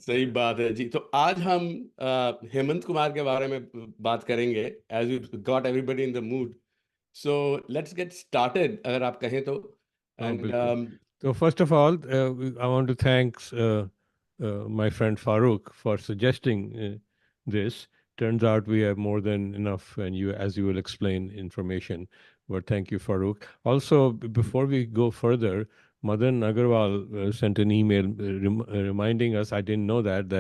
सही बात है जी। तो आज हम हेमंत कुमार के बारे में बात करेंगे, as we got everybody in the mood. So let's get started, अगर आप कहें तो। हाँ एंड बिल्कुल। तो first of all I want to thanks my friend Farooq for suggesting this. Turns out we have more than enough, and you, as you will explain, information. But thank you, Farooq. Also, before we go further, Madan Agarwal sent an email reminding us. I didn't know that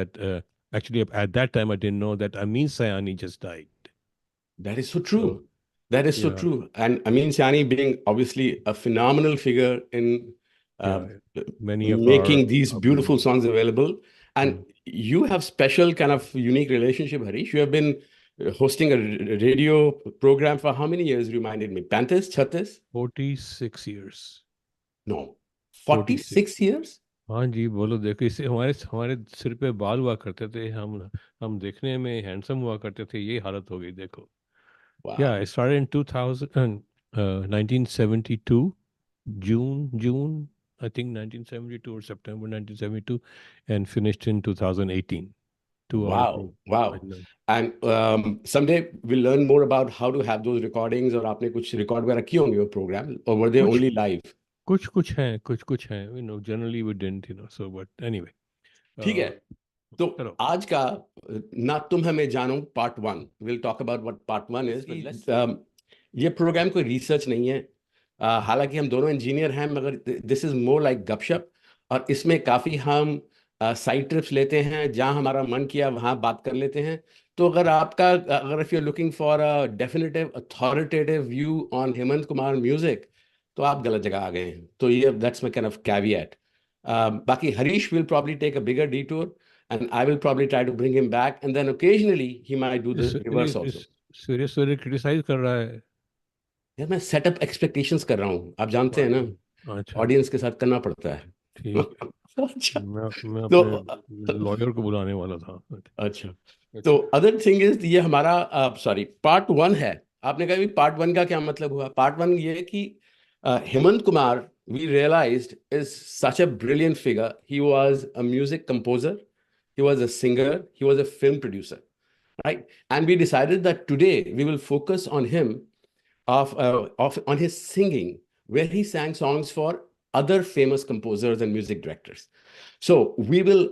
actually at that time I didn't know that Amin Sayani just died. that is so true. So That is so yeah, true. And Amin Siani being obviously a phenomenal figure in uh, yeah. Many of making our these beautiful upbringing. songs available. And Mm. you have special kind of unique relationship, Harish. You have been hosting a radio program for how many years? Reminded me. 35, 36? 46 years. No, 46. 46 years? हाँ जी, बोलो। देखो, इससे हमारे हमारे सिर पे बाल हुआ करते थे, हम देखने में हैंडसम हुआ करते थे, ये हालत हो गई देखो। Yeah, I Wow. started in 2000, 1972, June, I think 1972 or September 1972, and finished in 2018. 2 hours. Wow. Wow. I know. And someday we'll learn more about how to have those recordings, और आपने कुछ रिकॉर्ड वगैरह किए होंगे वो प्रोग्राम, or were they कुछ only live? कुछ हैं, generally we didn't, so but anyway. ठीक है। uh, तो चलो। आज का ना तुम हमें जानो part 1, will talk about what part 1 is. But let's, ये प्रोग्राम कोई रिसर्च नहीं है। हालांकि हम दोनों इंजीनियर हैं, मगर दिस इज मोर लाइक गपशप। और इसमें काफ़ी हम साइड ट्रिप्स लेते हैं, जहां हमारा मन किया वहां बात कर लेते हैं। तो अगर if you are looking for a definitive authoritative view on Hemant Kumar music, तो आप गलत जगह आ गए हैं। तो ये that's my kind of caveat. बाकी Harish will probably take a bigger detour, and I will probably try to bring him back, and then occasionally he might do the reverse also. Surya Surya criticise कर रहा है। यार मैं सेटअप एक्सपेक्टेशंस कर रहा हूँ, आप जानते हैं ना, अच्छा अच्छा। ऑडियंस के साथ करना पड़ता है। ठीक है। अच्छा। मैं तो अपने लॉयर को बुलाने वाला था। अच्छा। तो अच्छा। अदर थिंग इज, ये हमारा सॉरी पार्ट 1 है। आपने कहा पार्ट 1 का क्या मतलब हुआ? पार्ट 1 ये कि Hemant Kumar, we realized, is such a brilliant figure. He was a music composer, he was a singer, he was a film producer, right? And we decided that today we will focus on him, on his singing, where he sang songs for other famous composers and music directors. So we will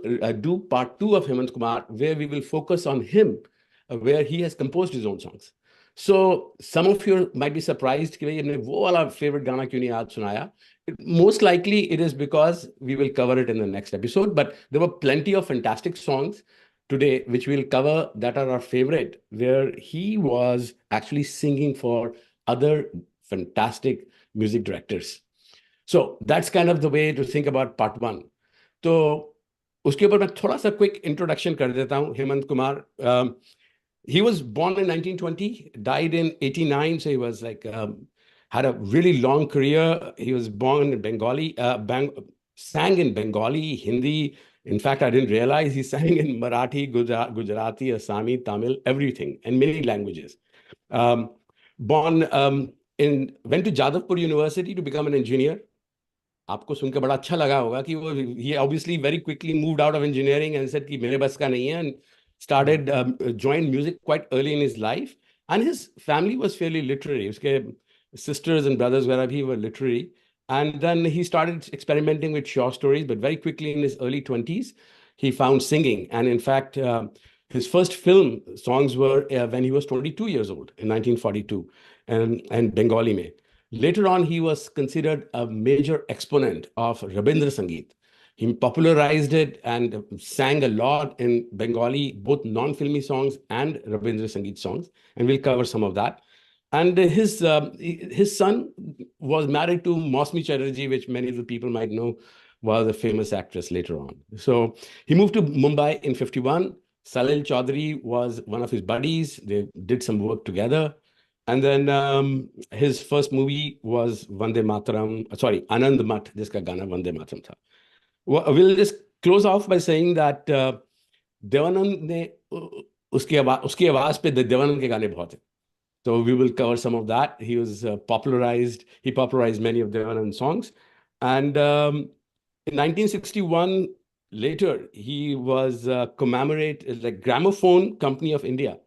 do part 2 of Hemant Kumar, where we will focus on him, where he has composed his own songs. So some of you might be surprised कि भाई हमने वो वाला favorite गाना क्यों नहीं आज सुनाया. Most likely it is because we will cover it in the next episode. But there were plenty of fantastic songs today which we'll cover that are our favorite, where he was actually singing for other fantastic music directors. So that's kind of the way to think about part 1. तो उसके ऊपर मैं थोड़ा सा quick introduction कर देता हूँ Hemant Kumar. He was born in 1920, died in 89, so he was like had a really long career. He was born in Bengali, sang in Bengali, Hindi. In fact, I didn't realize he sang in Marathi, Gujarati, Assami, Tamil, everything, and many languages. Um, born went to Jadavpur University to become an engineer. आपको सुनकर बड़ा अच्छा लगा होगा कि वो he obviously very quickly moved out of engineering and said कि मेरे बस का नहीं है, and started joined music quite early in his life. And his family was fairly literary. उसके sisters and brothers were literary. And then he started experimenting with short stories, but very quickly in his early 20s he found singing. And in fact, his first film songs were when he was 22 years old in 1942, and Bengali में. Later on, he was considered a major exponent of Rabindra Sangeet. He popularized it and sang a lot in Bengali, both non-filmy songs and Rabindra Sangeet songs, and we'll cover some of that. And his son was married to Mosmi Chatterjee, which many of the people might know was a famous actress later on. So he moved to Mumbai in 51. Salil Chaudhary was one of his buddies. They did some work together. And then his first movie was Vande Mataram, sorry, Anand Mat, जिसका गाना Vande Mataram था. We'll just close off by saying that Devanand ने उसकी आवाज पे देवानंद के गाने बहुत हैं. So we will cover some of that. He was popularized many of Devanand songs. And in 1961, Later, he was like Gramophone Company of India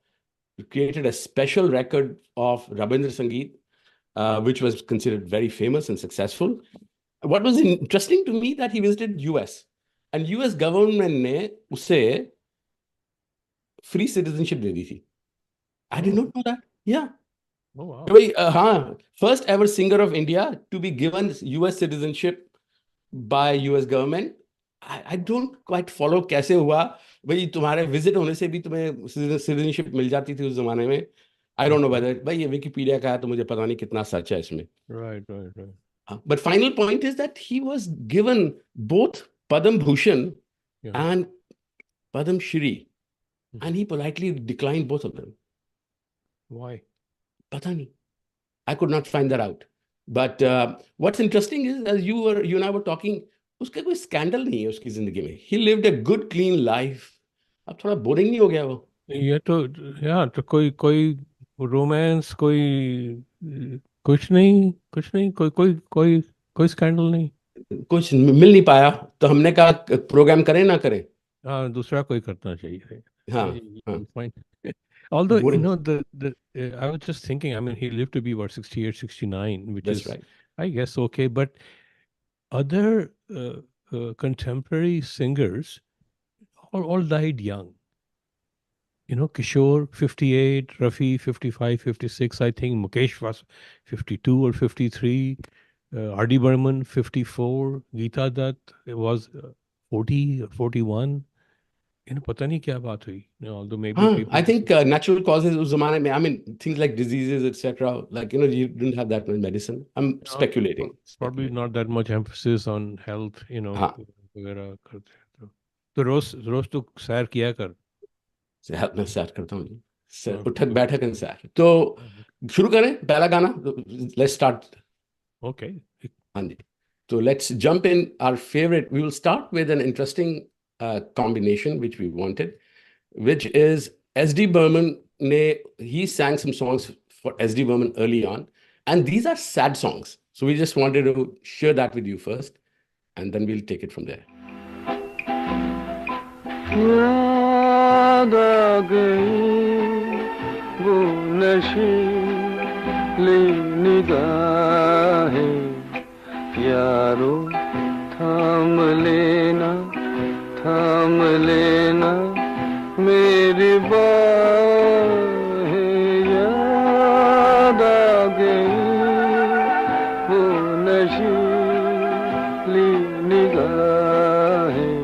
created a special record of Rabindra Sangeet, which was considered very famous and successful. What was interesting to me that he visited US, and US government ने उसे free citizenship दे दी थी. I did Oh, not know that. Yeah. oh wow. भाई हाँ, first ever singer of India to be given US citizenship by US government. I don't quite follow कैसे हुआ. भाई तुम्हारे visit होने से भी तुम्हें सिटीजनशिप मिल जाती थी उस जमाने में. I don't know Okay. whether भाई ये विकिपीडिया का है तो मुझे पता नहीं कितना सच है इसमें. Right, right, right. But final point is that he was given both Padam Bhushan Yeah. and Padam Shri, Mhm. and he politely declined both of them. Why? पता नहीं. I could not find that out. But what's interesting is, as you and I were talking, उसका कोई scandal नहीं है उसकी जिंदगी में. He lived a good, clean life. अब थोड़ा बोरिंग नहीं हो गया वो? ये तो या तो कोई कोई रोमांस कोई कुछ नहीं कोई कोई कोई कोई स्कैंडल नहीं. कुछ मिल नहीं पाया तो हमने कहा प्रोग्राम करें ना करें. हाँ दूसरा कोई करना चाहिए. हाँ. हाँ. You'll find. Although, boring. I was just thinking, I mean, he lived to be what, 68, 69, which That's is, right. I guess, okay. But other contemporary singers all died young. You know, Kishore, 58, Rafi, 55, 56, I think. Mukesh was 52 or 53. R.D. Burman, 54. Geeta Dutt was 40 or 41. You know, पता नहीं क्या बात हुई. You know, although maybe हाँ, people I think natural causes उस जमाने में, I mean, things like diseases, etc. Like, you didn't have that much medicine. I'm speculating. It's probably not that much emphasis on health, you know, हाँ. वगैरह करते हैं तो रोज रोज तो सैर किया कर. सेहत में सैर करता हूँ जी. हाँ, उठक बैठक and सैर. तो शुरू करें पहला गाना. Let's start. Okay. हाँ जी. So let's jump in our favorite. We will start with an interesting combination which we wanted, which is S.D. Burman. He sang some songs for S.D. Burman early on, and these are sad songs. So we just wanted to share that with you first, and then we'll take it from there. याद आ गई वो नशीली निगाहें यारो थाम लेना मेरी बाहें याद आ गई वो नशीली निगाहें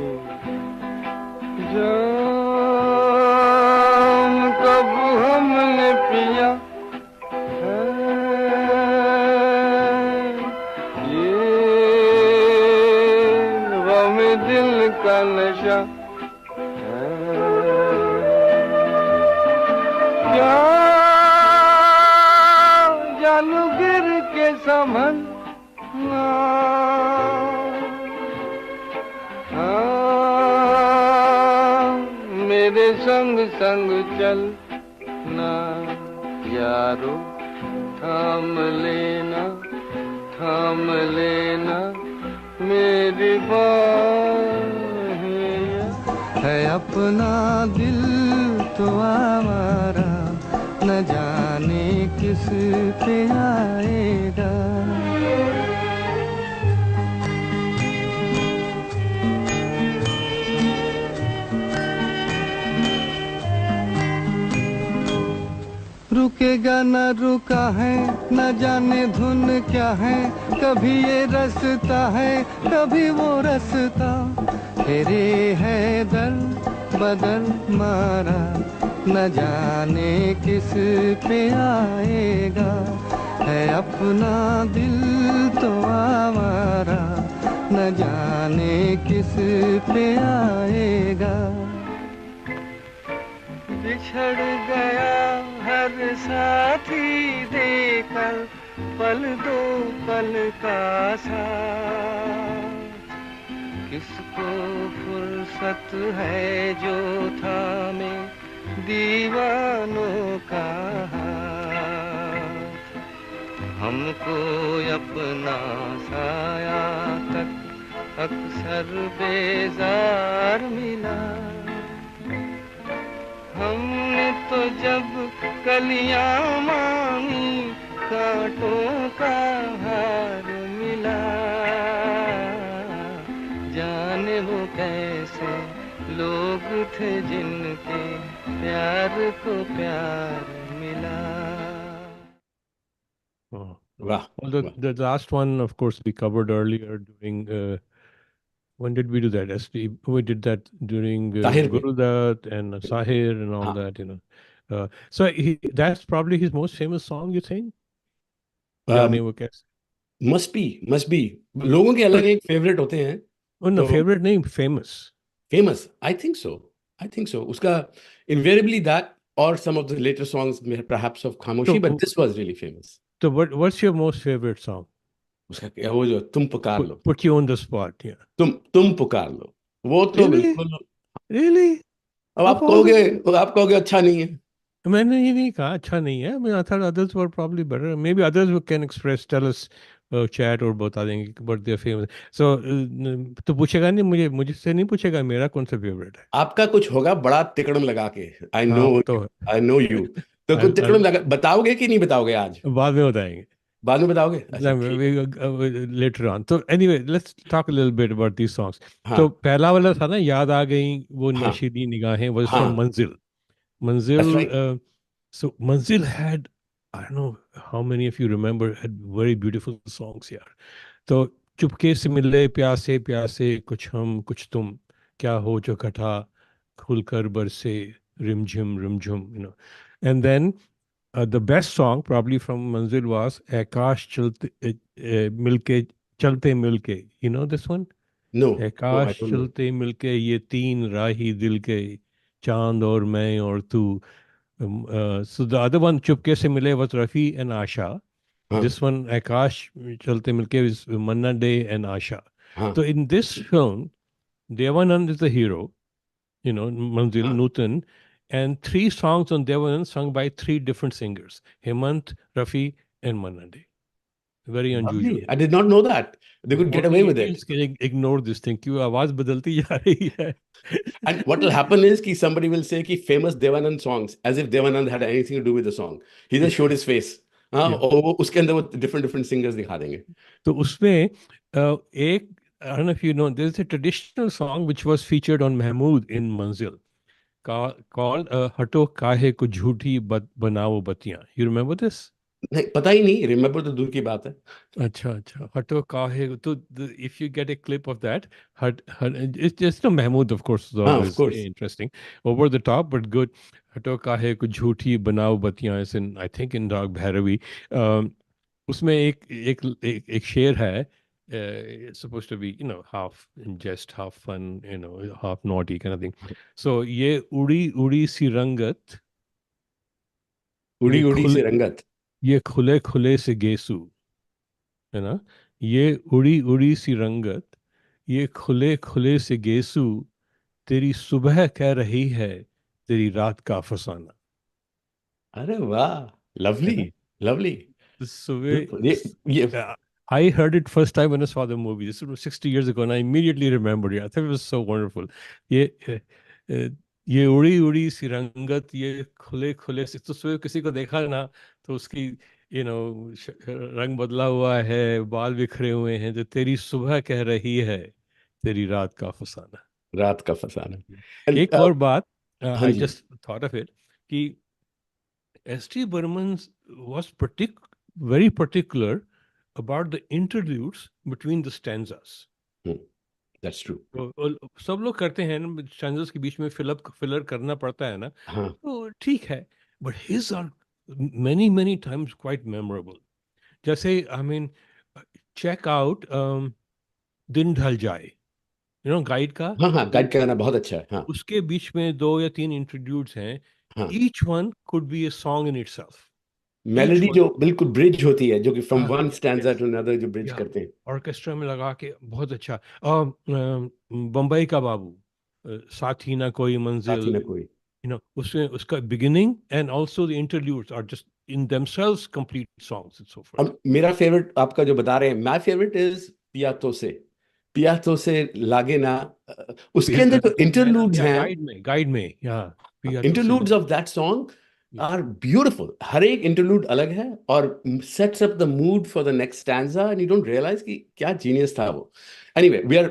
जाम कब हमने पिया है ये गम दिल का नशा है क्या जानू गिर के समझना मेरे संग संग चल ना यारो थाम लेना मेरी बाहें है अपना दिल तो आवारा न जाने किस पे आएगा रुकेगा न रुका है न जाने धुन क्या है कभी ये रास्ता है कभी वो रास्ता तेरे है दर बदल मारा न जाने किस पे आएगा है अपना दिल तो आवारा न जाने किस पे आएगा बिछड़ गया हर साथी देकर पल दो पल का साथ किसको फुर्सत है जो थामे दीवानों का हाथ हमको अपना साया तक अक्सर बेजार मिला। हमने तो जब कलियां मांगी कांटों का हार मिला। जाने वो कैसे लोग थे जिनके प्यार को प्यार मिला। Oh. वाह Well, वाह। the last one, of course, we covered earlier during. When did we do that? We did that during Tahir में। Guru Dutt and Sahir and all हाँ, that, you know. So that's probably his most famous song, you think? um, जाने वो कैसे? must be लोगों के So, अलग एक favourite होते हैं। oh no, तो favorite name, famous. famous, I think so उसका invariably that or some of the later songs perhaps of खामोशी, but So, this was really famous। so what's your most favorite song? उसका क्या वो जो तुम पुकार लो, Put you on the spot, yeah. तुम पुकार लो, वो तो Really? बिल्कुल। Really? अब Of all the आप कहोगे अच्छा नहीं है। मैंने ये नहीं कहा अच्छा नहीं है. I mean, I thought others were probably better. Maybe others who can express, tell us, chat और बता देंगे but they're famous. So तो पूछेगा नहीं मुझसे नहीं पूछेगा मेरा कौन सा फेवरेट है. आपका कुछ होगा बड़ा तिकड़म लगा के। हाँ वो तो आई नो यू। तो कुछ तिकड़म लगा बताओगे कि नहीं बताओगे आज? बाद में बताएंगे. बाद में बताओगे? अच्छा ठीक। Later on. So anyway, let's talk a little bit about these songs. हाँ तो पहला वाला था ना याद आ गई वो हाँ नशीली निगाहें was from हाँ, Manzil. that's Manzil, right। so Manzil had, I don't know how many of you remember, had very beautiful songs यार. तो चुपके से मिले प्यासे प्यासे कुछ हम कुछ तुम क्या हो जो घटा खुलकर बरसे रिमझिम you know. And then the best song probably from Manzil was आकाश मिलके चलते मिलके. You know this one? No no I Akash don't know. चलते मिलके ये तीन राही दिल के चांद और मैं और तू. So the other one चुपके से मिले was Rafi and Asha. हाँ This one Akash चलते मिलके is Manna Day and Asha. हाँ So in this film, Devanand is the hero, you know, Manzil, हाँ, Nutan, and three songs on Devanand sung by three different singers, Hemant, Rafi, and Manna Day. Very unusual. lovely, I did not know that they could get Only away with it। Indians can ignore this thing. क्यों आवाज बदलती जा रही है. And what will happen is कि somebody will say कि famous Devanand songs as if Devanand had anything to do with the song, he just showed his face। हाँ, Yeah. और उसके अंदर वो different singers दिखा देंगे। तो उसमें एक I don't know if you know, there's a traditional song which was featured on Mahmood in Manzil called हटो काहे को झूठी बनाओ बतियां. You remember this? नहीं पता ही नहीं, रिमेम्बर तो दूर की बात है। अच्छा हटो काहे तो if you get a clip of that, it's just no Mahmood of course is हाँ of always course। interesting, over the top but good. हटो काहे को झूठी बनाओ बतियां is in I think in Rag Bhairavi. उसमें एक शेर है. It's supposed to be, you know, half in jest, half fun, you know, half naughty kind of thing. So ये उड़ी उड़ी सी रंगत, उड़ी ये उड़ी सी रंगत। ये खुले खुले से गेसू, है ना. ये उड़ी उड़ी सी रंगत, ये खुले खुले से गेसू, तेरी सुबह कह रही है तेरी रात का फसाना. अरे वाह, है लवली ना. लवली। सुबह ये I heard it first time when I saw the movie. This was 60 years ago, and I immediately remembered it. I thought it was so wonderful. ये ये उड़ी उड़ी सी रंगत, ये खुले खुले से, तो सुबह किसी को देखा ना तो उसकी रंग बदला हुआ है, बाल बिखरे हुए हैं, जो तेरी सुबह कह रही है तेरी रात का फसाना. रात का फसाना। And, एक और बात, हाँ I ji just thought of it कि S.T. Burman was very particular about the interludes between the stanzas. that's true। तो सब लोग करते हैं ना, स्टैंजर्स के बीच में फिलर करना पड़ता है ना, हाँ तो ठीक है. But his are many times quite memorable. जैसे आई मीन चेक आउट दिन ढल जाए, यू नो, गाइड का. हाँ हाँ, गाइड का गाना बहुत अच्छा है। हाँ उसके बीच में 2 या 3 इंट्रोड्यूस हैं. हाँ, each one could be a song in itself. Melody जो बिल्कुल ब्रिज होती है, जो कि फ्रॉम हाँ, one stanza yes. To another जो ब्रिज या करते हैं। ऑर्केस्ट्रा में लगा के बहुत अच्छा. बम्बई का बाबू, साथी ना कोई साथ ही मंजिल, ना कोई। you know, उसमें उसका beginning and also the interludes are just in themselves complete songs and so forth. अब मेरा फेवरेट आपका जो बता रहे हैं, माय फेवरेट इज पिया तो से, पिया तो से लागे ना, उसके अंदर जो इंटरलूड्स हैं, गाइड में पिया तो से interludes of that song are beautiful. हर एक इंटरलूड अलग है और sets up the mood for the next stanza, and you don't realise कि क्या जीनियस था वो. Anyway, we are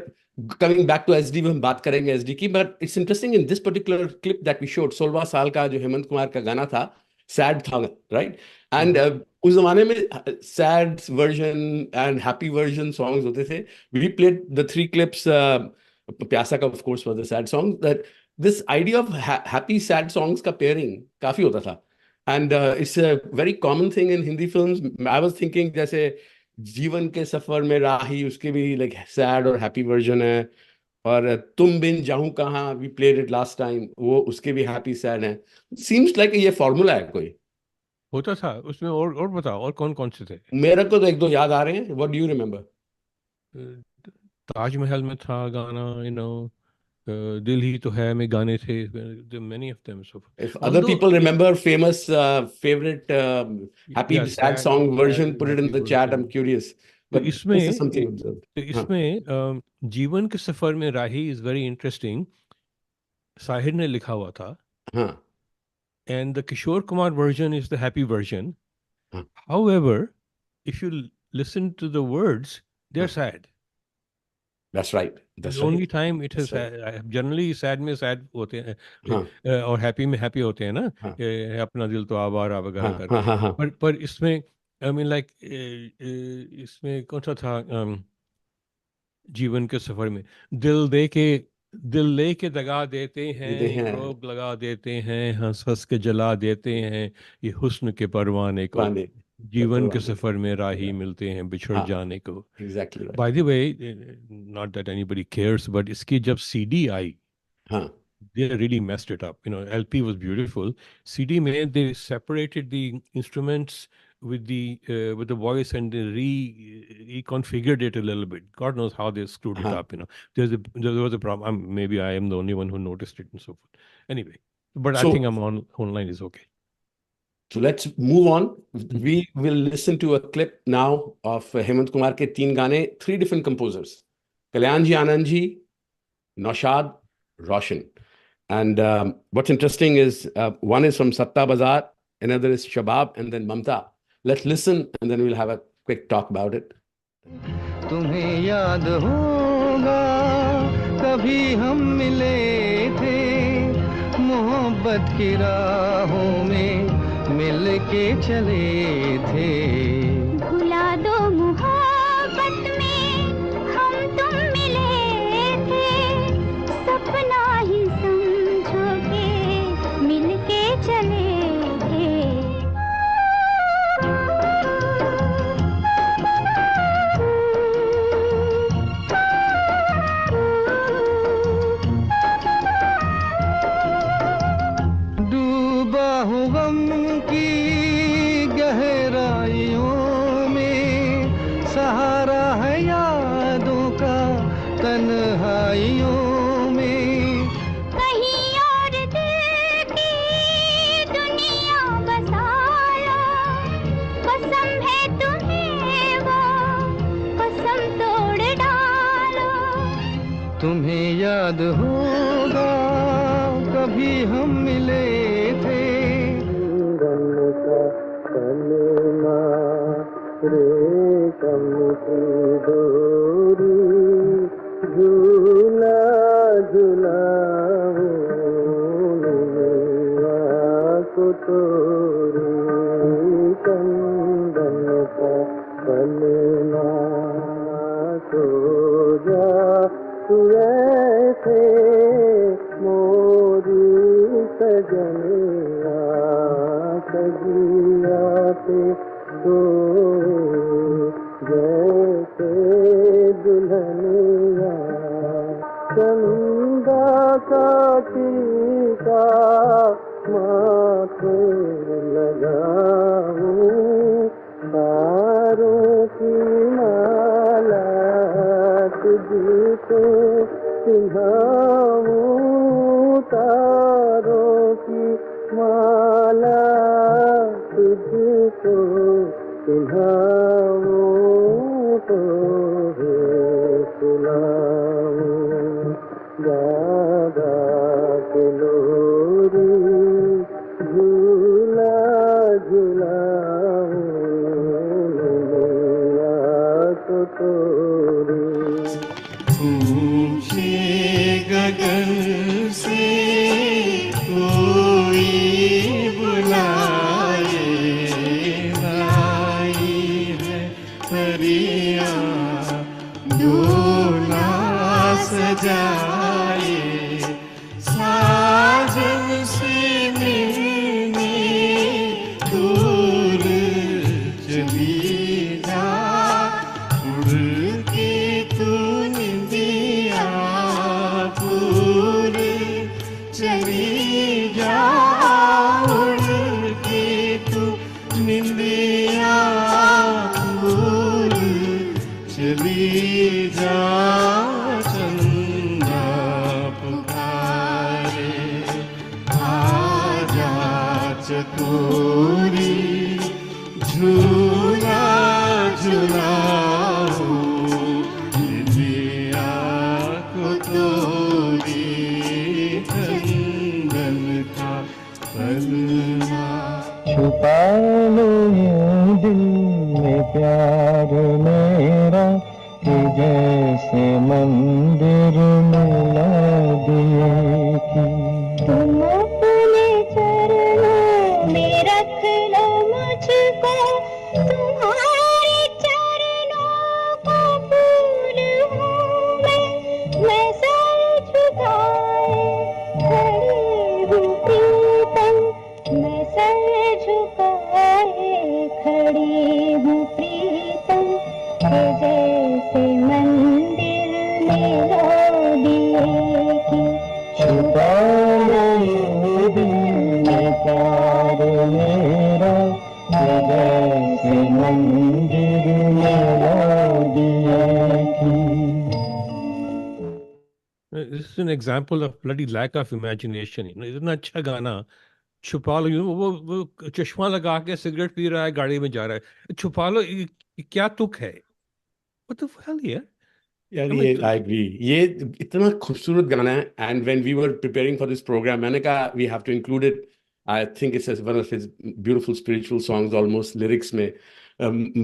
coming back to SD. हम बात करेंगे एसडी की, but it's interesting in this particular clip that we showed. 16 साल का जो हेमंत कुमार का गाना था, सैड था, राइट? एंड उस जमाने में sad version and happy version songs होते थे. We played the 3 clips. Pyaasa का of course was the sad song. That this idea of happy sad songs का पेयरिंग काफी होता था, and it's a very common thing in Hindi films. I was thinking जैसे जीवन के सफर में राही, उसके भी लाइक सैड और हैप्पी वर्जन है. और तुम बिन जाऊं कहाँ, we played it last time, वो उसके भी हैप्पी सैड है. सीम्स लाइक ये फॉर्मूला है कोई. होता था उसमें. और बताओ, और कौन कौन से थे? मेरे को तो एक दो याद आ रहे हैं. What do you remember? Taj Mahal में था गाना, दिल ही तो है में गाने थे, many of them. So If other although people remember famous favorite happy yeah, sad song version, and put it in happy the chat. I'm version. curious. तो But this is इसमें something observed. तो हाँ, इसमें जीवन के सफर में राही is very interesting. Sahir ने लिखा हुआ था, हाँ, and the Kishore Kumar version is the happy version. हाँ, However, if you listen to the words, they're हाँ. sad. That's right. The That's only right. time it has That's right. generally sad में sad होते हैं, और happy में happy होते हैं ना, हाँ, अपना दिल तो आवारा वगैरह हाँ, करके. हाँ, हाँ, हाँ, पर इसमें I mean like इसमें कौन सा था, जीवन के सफर में, दिल ले के दगा देते देते हैं, हैं रोग लगा देते हैं, हंस हंस के जला देते हैं, ये हुस्न के परवाने को, पाने जीवन के परवाने सफर में राही को. मिलते हैं बिछड़ हाँ, जाने को. exactly right. By the way, not that anybody cares, but इसकी जब सीडी आई, हाँ, they really messed it up. LP was beautiful. CD में they separated the instruments with the voice, and they reconfigured it a little bit. God knows how they screwed it हाँ. up. There was a problem. Maybe I am the only one who noticed it and so forth. Anyway, but I So, think I'm online is okay. so let's move on. We will listen to a clip now of Hemant Kumar के 3 गाने, 3 different composers. Kalyan ji, Anand ji, Naushad, Roshan. And what's interesting is one is from Satta Bazar, another is Shabab, and then Mamta. Let's listen, and then we'll have a quick talk about it. तुम्हें याद होगा कभी हम मिले थे, मोहब्बत की राहों में मिल के चले थे. भुला दो मोहब्बत में हम तुम मिले थे, सपना ही समझो के मिल के चले थे. डूबा हूँ गम की गहराइयों में, सहारा है यादों का तन्हाइयों में. कहीं और दिल की दुनिया बसा लो, कसम है तुम्हें वो कसम तोड़ डालो. तुम्हें याद होगा कभी हम मिले थे. झूला झूला को तोरी चंदन का कलना, सो जा तू ऐसे मोरी सजनिया, सजिया से तो जैसे दुल्हनिया. चंदा का टीका माथे लगाऊं, तारों की माला तुझको पिन्हाऊं, तारों की माला तुझको पिन्हाऊं, तो है सुला गा के लोरी झूला झूलाऊं नैया को तोरी। ऊंचे गगन से कोई बुलाए, लाई है परियां डोला सजाए, साजन से मिलने दूर चली जा, उड़ के तू निंदिया दूर चली जा, उड़ के तू निंदिया दूर चली जा, चंदा पुकारे आजा चकोरी, झूला झूलाऊं दिलिया को तोरी, चंदन का पलना। छुपा लो यूं दिल में प्यार मेरा कि जैसे मंदिर मिला दिए की। तुम अपने चरणों में रख लो मुझको, तुम्हारे चरणों का फूल हूँ मैं सर झुकाए खड़ी हूँ प्रीतम, मैं सर झुकाए खड़ी हूँ प्रीतम, के जैसे मंदिर में दिए की। छुपा लो यूं दिल में प्यार मेरा कि जैसे मंदिर में दिए की। This is an example of bloody lack of imagination. इतना अच्छा गाना छुपा लो, वो चश्मा लगा के सिगरेट पी रहा है, गाड़ी में जा रहा है, छुपा लो, ये क्या तुक है? What the hell यार? यार I mean, ये आई एग्री, ये इतना खूबसूरत गाना है। And when we were preparing for this programme मैंने कहा we have to include it. I think it's one of his beautiful spiritual songs almost lyrics में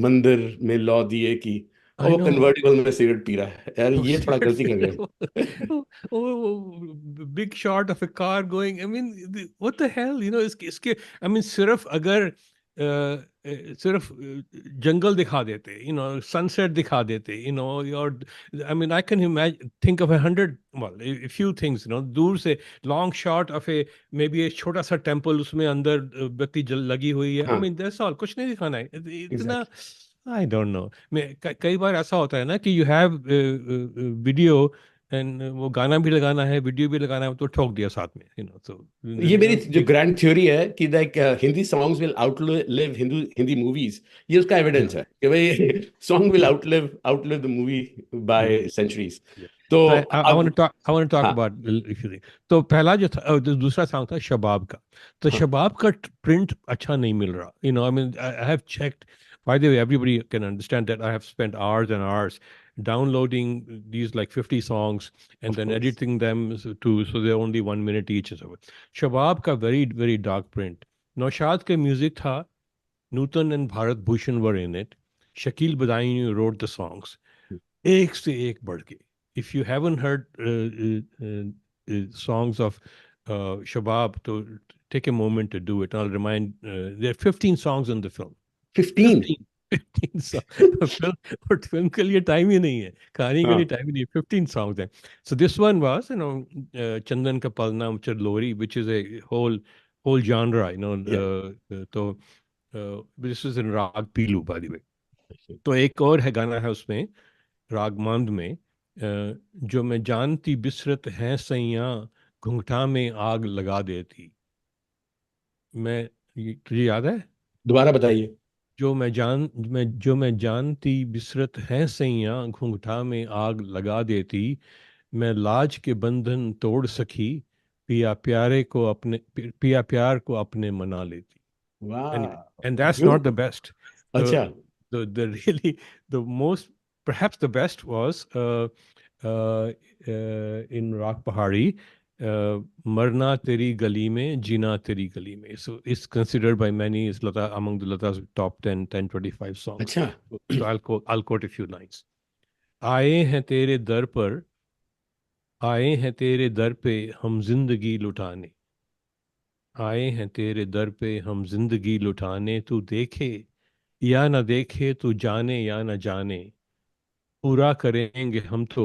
मंदिर में लौ दिए की, और I वो know. कन्वर्टिबल में सिगरेट पी रहा है। यार Oh, ये थोड़ा गलती कर cigarette. गए। Big shot of a car going. I mean, what the hell? इसके I mean, सिर्फ अगर सिर्फ जंगल दिखा देते, sunset दिखा देते, or I mean, I can imagine, think of 100, well, a few things, दूर से long shot of a maybe एक छोटा सा temple, उसमें अंदर बत्ती जल लगी हुई है. I हाँ mean, that's all. कुछ नहीं दिखाना है. इतना एग्जैक्टली। I don't know. कई बार ऐसा होता है ना कि you have video एंड वो गाना भी लगाना है, वीडियो भी लगाना है, तो ठोक दिया साथ में, so ये मेरी जो ग्रैंड थ्योरी है कि like Hindi songs will outlive Hindi movies, ये उसका एविडेंस है कि भाई song will outlive the movie by centuries. तो I want to talk हाँ about if you think. तो पहला जो था, दूसरा सॉन्ग था शबाब का। तो हाँ शबाब का प्रिंट अच्छा नहीं मिल रहा, I mean, I have checked. By the way, everybody can understand that I have spent hours and hours downloading these like 50 songs and of then course editing them so they're only 1 minute each and so on. Shabab ka very very dark print. Naushad ka music tha, Nutan and Bharat Bhushan were in it. Shakil Badaini wrote the songs. Ek se ek बढ़ के. If you haven't heard songs of Shabab, to take a moment to do it. I'll remind, there are 15 songs in the film. 15 15 songs. और film के लिए time ही नहीं है, कहानी के लिए टाइम ही नहीं है, 15 songs हैं. So this one was, Chandan Ka Palna Chadlori, which is a whole genre, तो this is in राग पीलू, by the way. तो एक और है गाना है उसमें राग मांद में, जो मैं जानती बिसरत है सैया घुंघटा में आग लगा देती। तुझे याद है? दोबारा बताइए। जो मैं जानती बिसरत है सैया घुंघटा में आग लगा देती, मैं लाज के बंधन तोड़ सकी, पिया प्यार को अपने मना लेती। And that's not the best. अच्छा The really the most, perhaps the best was in Rock Pahari, Marna Teri Gali Mein, Jina Teri Gali Mein. So it's considered by many is Lata among the Lata's top 10, 1025 songs. अच्छा So I'll quote a few lines. आए हैं तेरे दर पर, आए हैं तेरे दर पे हम जिंदगी लुटाने, आए हैं तेरे दर पे हम जिंदगी लुटाने, तू देखे या न देखे, तू जाने या न जाने, पूरा करेंगे हम तो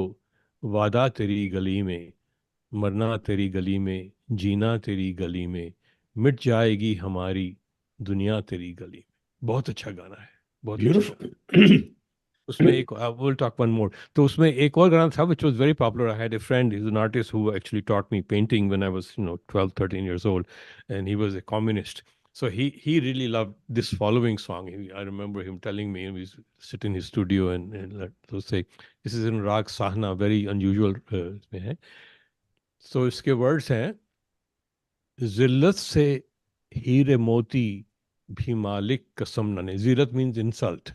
वादा तेरी गली में, मरना तेरी गली में, जीना तेरी गली में, मिट जाएगी हमारी दुनिया तेरी गली में. बहुत अच्छा गाना है, बहुत अच्छा गाना. ब्यूटीफुल उसमें एक विल टॉक वन मोर. तो उसमें एक और गाना था which was very popular. I had a friend, he's an artist who actually taught me painting when I was 12 13 years old, and he was a communist. So he really loved this following song. I remember him telling me, he sit in his studio and let say this is in Rag Sahna, very unusual में है. So इसके words हैं, जिल्लत से हीरे मोती भी मालिक कसम न ले. जिल्लत means insult,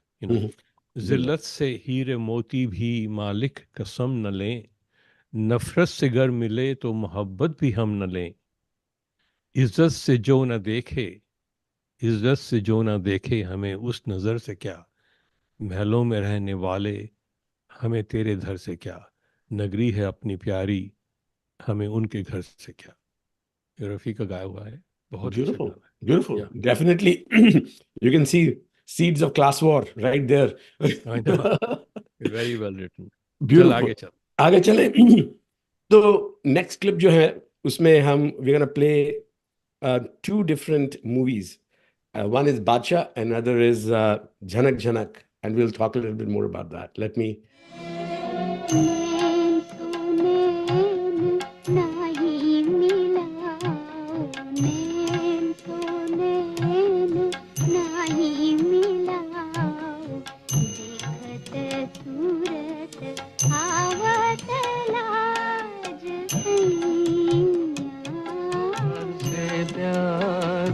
जिल्लत से हीरे मोती भी मालिक कसम न लें, नफरत से गर मिले तो मोहब्बत भी हम न लें, इज्जत से जो न देखे, इज्जत से जो न देखे, हमें उस नज़र से क्या, महलों में रहने वाले हमें तेरे घर से क्या, नगरी है अपनी प्यारी हमें उनके घर से क्या. ये रफ़ी का गाया हुआ है, बहुत अच्छा Beautiful, गाना है. beautiful. Yeah. Definitely, you can see seeds of class war right there. I know. Very well written. चल Beautiful. आगे चल. आगे चले. तो next clip जो है उसमें हम we're gonna play two different movies. One is Badshah, another is Jhanak Jhanak, and we'll talk a little bit more about that. Let me. नैन तो नैन नाही मिलाओ, नैन तो नैन नाही मिलाओ, देखत सूरत आवत लाज से प्यार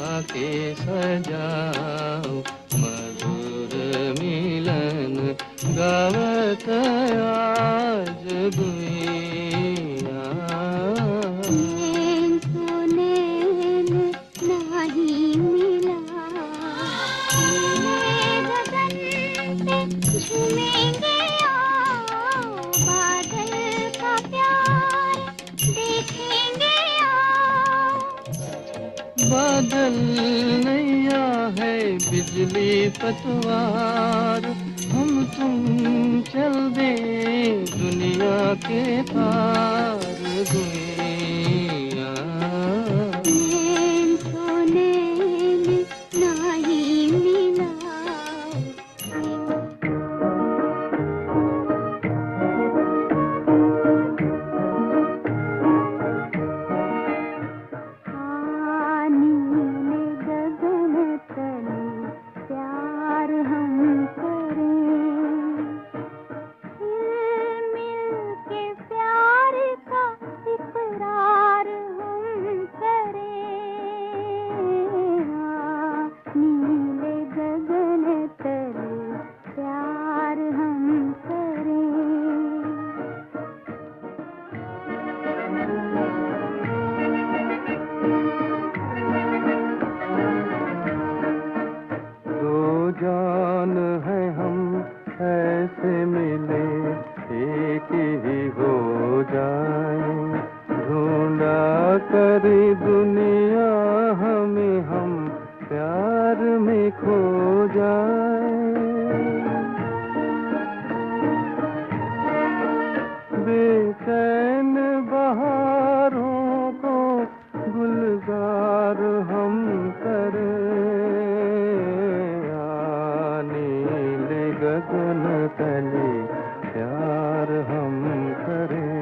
आके सजाओ, मधुर मिलन गावत आज दुनिया. नैन तो नैन नाही मिलाओ, गगन पे झूमेंगे आओ, बादल का प्यार देखेंगे आओ. बादल नैया है बिजली पतवार, हम तुम चल दे दुनिया के पार दुनिया. नैन तो नैन नाही मिलाओ. नीले गगन तले प्यार हम करें, मिल के प्यार का इकरार हम करें. नीले गगन तले प्यार हम करें. दो जान है हम ऐसे मिले, एक ही हो जाए, ढूंढा करी दुनिया हमें, हम प्यार में खो जाए. बेचैन बहारों को गुलजार हम करें, नीले गगन तले प्यार हम करें.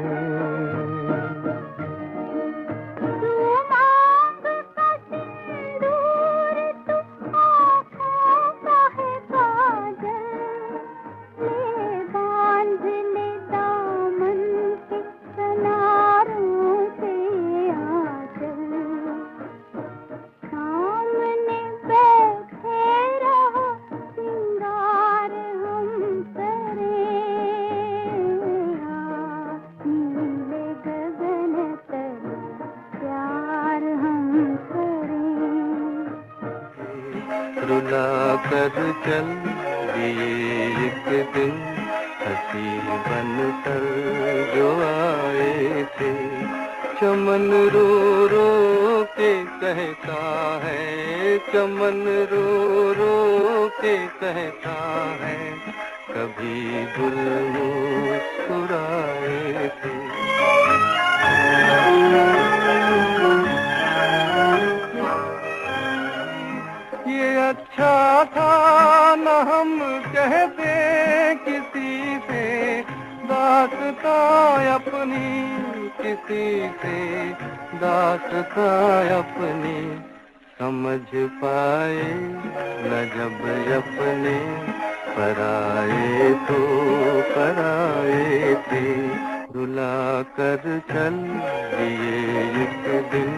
तू मांग का सिंदूर, तू आँखों रुला कर चल दिए एक दिन हंसी बनकर जो आए थे। चमन रो रो के कहता है, चमन रो रो के कहता है, कभी गुल मुस्कुराए थे। ये अच्छा था न हम कह दे किसी से दास्तां अपनी, किसी से दास्तां अपनी, समझ पाए न जब अपने पराए तो पराए थे। रुला कर चल दिए एक दिन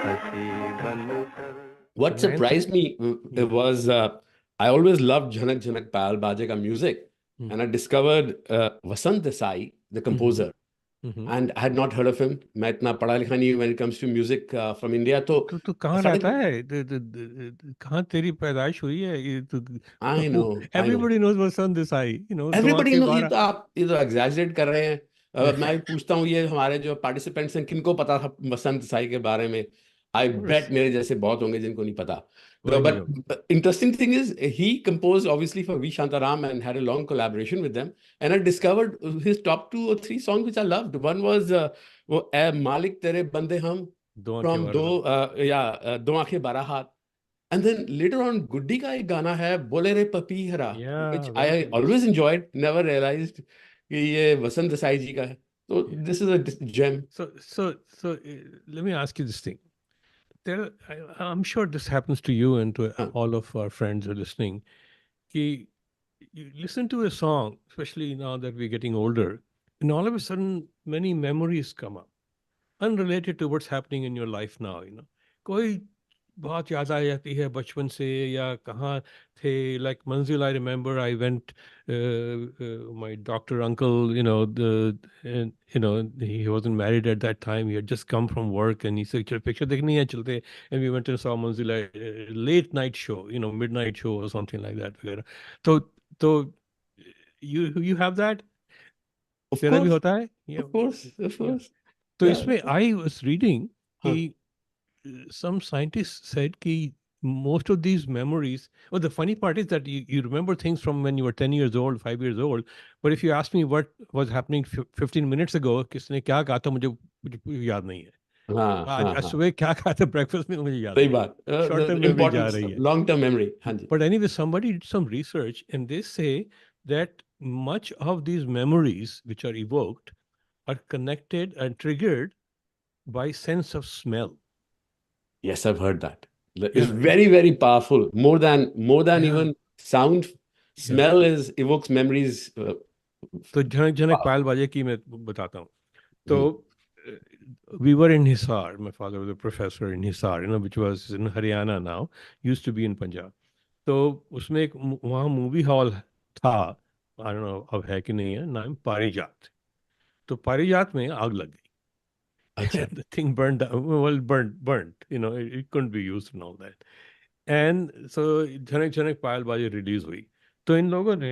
हंसी बनकर। What Ryan? surprised me it was I always loved Jhanak Jhanak Payal Baje ka music, Hmm. and I discovered Vasant Desai, the composer, Mhm. and I had not heard of him. मैं इतना पढ़ा लिखा नहीं हूँ when it comes to music from India. तो तू कहाँ started- रहता है? कहाँ तेरी पैदाइश हुई है? ये तो I know, I know. everybody knows Vasant Desai, you know. Everybody के knows. ये बारह- तो आप ये तो exaggerate कर रहे हैं। मैं भी पूछता हूँ ये हमारे जो participants हैं किनको पता था वसंत साई के बारे में? I bet मेरे जैसे बहुत होंगे जिनको नहीं पता। वही But लोग। the interesting thing is he composed obviously for V. Shantaram and had a long collaboration with them. And I discovered his top 2 or 3 songs which I loved. One was वो ऐ मालिक तेरे बंदे हम दो from आंखें दो बारह। दो आंखें बारह हाथ. And then later on गुड्डी का एक गाना है बोले रे पपीहरा, Yeah, which very I good. always enjoyed, never realized कि ये वसंत देसाई जी का है. So this is a gem. So let me ask you this thing. I'm sure this happens to you and to Huh. all of our friends who are listening. कि you listen to a song, especially now that we're getting older, and all of a sudden many memories come up, unrelated to what's happening in your life now. You know, कोई बहुत याद आ जाती है बचपन से या कहाँ थे. Like Manzil, I remember I went, my doctor uncle, and he wasn't married at that time. He had just come from work and he said, "चल picture देखनी है चलते." And we went and saw Manzil, late night show, midnight show or something like that. वगैरह. तो you have that? Of तेरा भी course, होता है? of course, of Yeah. course. तो Yeah. इसमें I was reading Huh. कि some scientists said कि most of these memories, well, the funny part is that you remember things from when you were 10 years old, 5 years old, but if you ask me what was happening 15 minutes ago, किसने क्या कहा था मुझे याद नहीं है. हाँ आज हाँ हाँ सुबह क्या कहा था ब्रेकफास्ट में मुझे याद सही नहीं है. बात. Short term memory जा Important रही है. long term memory. हाँ जी. But anyway, somebody did some research and they say that much of these memories which are evoked are connected and triggered by sense of smell. Yes, I've heard that. It's Yeah. very, very powerful. More than Yeah. even sound. Smell is evokes memories. तो झनक झनक Wow. पायल बाजे की मैं बताता हूँ. तो we were in Hisar. My father was a professor in Hisar, which was in Haryana now. Used to be in Punjab. तो उसमें एक वहाँ मूवी हॉल था. I don't know अब है कि नहीं है. नाम पारिजात. तो पारिजात में आग लग गई. अच्छा. The thing burned down. Well, burnt. It couldn't be used and all that. And so झनक झनक पायल बाजे रिलीज हुई. तो इन लोगों ने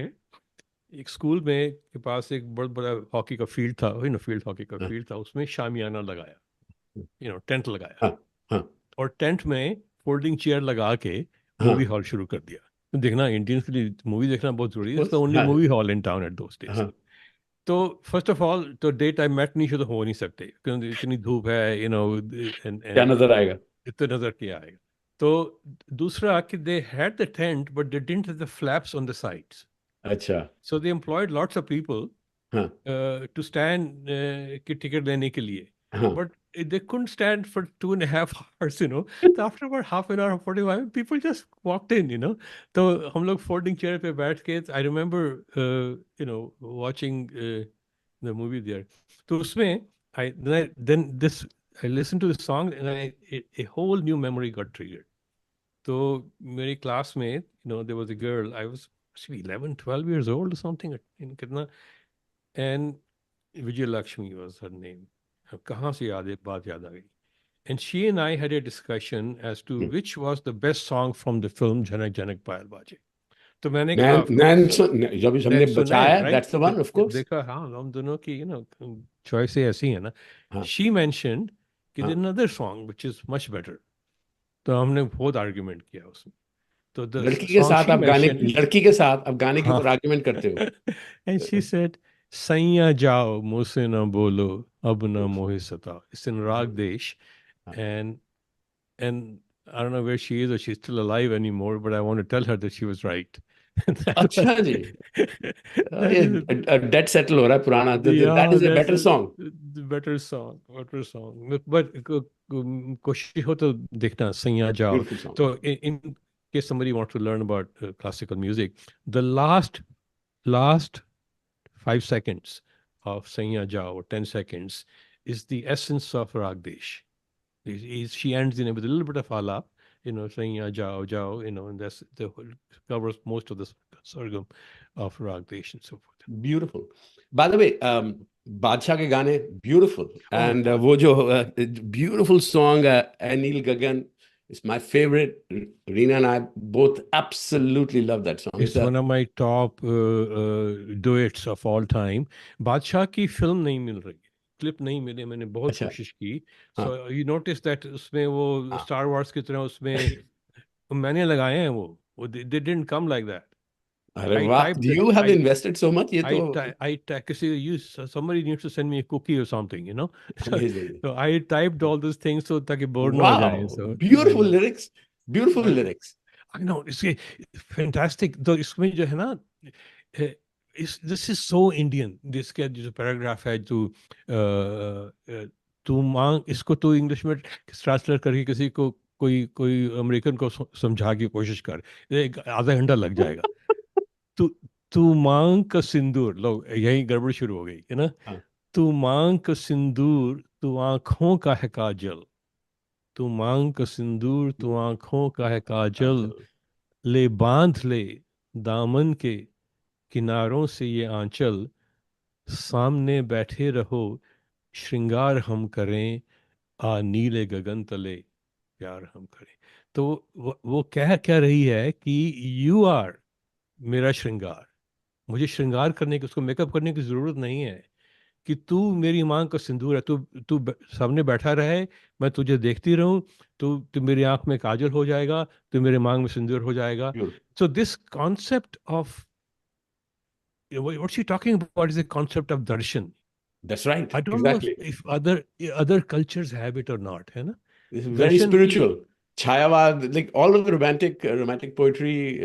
एक स्कूल में के पास एक बहुत बड़ा हॉकी का फील्ड था. फील्ड हॉकी का हाँ. फील्ड था. उसमें शामियाना लगाया. टेंट लगाया. हाँ हाँ और टेंट में फोल्डिंग चेयर लगा के हाँ. मूवी हॉल शुरू कर दिया. तो देखना इंडियंस के लिए मूवी देखना बहुत जरूरी है. Of it's the course. Only हाँ. Movie hall in town at those days. हाँ. तो फर्स्ट ऑफ ऑल तो डे टाइम मैटनी शो तो हो नहीं सकते क्योंकि इतनी धूप है. क्या नजर आएगा? इतना नजर क्या आएगा. तो दूसरा कि they had the tent but they didn't have the flaps on the sides. अच्छा. So they employed lots of people हाँ. to stand कि टिकट लेने के लिए. हाँ. But they couldn't stand for 2.5 hours, So after about half an hour, 45, people just walked in, तो हम लोग folding chair पे बैठ के, I remember, watching the movie there. तो उसमें, I listened to the song and a whole new memory got triggered. तो मेरी class में, there was a girl, I was maybe 11, 12 years old or something, कितना, and Vijay Lakshmi was her name. अब कहाँ से बात याद आ गई. and she and I had a discussion as to which was the best song from the film Janak Janak Payal Baje. तो मैंने कहा जब हमने बचाया, that's the one, of course. देखा, हाँ, हम दोनों की choice ऐसी है ना. She mentioned कि there's another song which is much better. तो हमने बहुत argument किया उसमें. तो लड़की के साथ आप गाने के ऊपर आर्गुमेंट करते हो. And she said, सैया जाओ मुझसे न बोलो अब न मोहे सताओ. It's in Rag Desh, and I don't know where she is or she's still alive anymore, but I want to tell her that she was right. अच्छा जी, डेट सेटल हो रहा है पुराना. That is a better song. Better song. But कोशिश हो तो देखना सैया जाओ. तो in case somebody wants to learn about classical music, the last 5 seconds of Saiya Jao, or 10 seconds, is the essence of Rag Desh. She ends with a little bit of alap, Saiya Jao, Jao, and that's covers most of the sorghum of Rag Desh and so forth. Beautiful. By the way, Badshah ke gaane, beautiful. And wo jo beautiful song, Anil Gagan, is my favorite. Reena and I both absolutely love that song. It's one of my top duets of all time. Badshah की film नहीं मिल रही, clip नहीं मिले, मैंने बहुत कोशिश की. So you notice that उसमें वो Star Wars की तरह उसमें मैंने लगाए हैं वो they didn't come like that. अरे वाह, you have invested so much. ये तो somebody needs to send me a cookie or something, So I typed all those things so ताकि bored ना हो जाए. So beautiful lyrics, beautiful lyrics. I know, it's fantastic. तो इसमें जो है ना, this is so Indian. this का जो paragraph है जो तू मांग, इसको तो इंग्लिश में ट्रांसलेट करके किसी को कोई अमेरिकन को समझा की कोशिश कर, आधा घंटा लग जाएगा. तू मांग का सिंदूर, लो यही गड़बड़ शुरू हो गई है ना. तू मांग का सिंदूर, तू आंखों का है काजल. तू मांग का सिंदूर, तू आंखों का है काजल. ले बांध ले दामन के किनारों से ये आंचल. सामने बैठे रहो श्रृंगार हम करें, आ नीले गगन तले प्यार हम करें. तो वो कह रही है कि यू आर मेरा श्रृंगार. मुझे श्रृंगार करने की, उसको मेकअप करने की जरूरत नहीं है. कि तू मेरी मांग का सिंदूर है. तू सामने बैठा रहे, मैं तुझे देखती रहूं, तू मेरी आंख में काजल हो जाएगा, तू मेरे मांग में सिंदूर हो जाएगा. So this concept of what she's talking about is the concept of darshan. That's right. I don't know if other cultures have it or not, है ना? It's very spiritual. Chayavad, like all of the romantic poetry.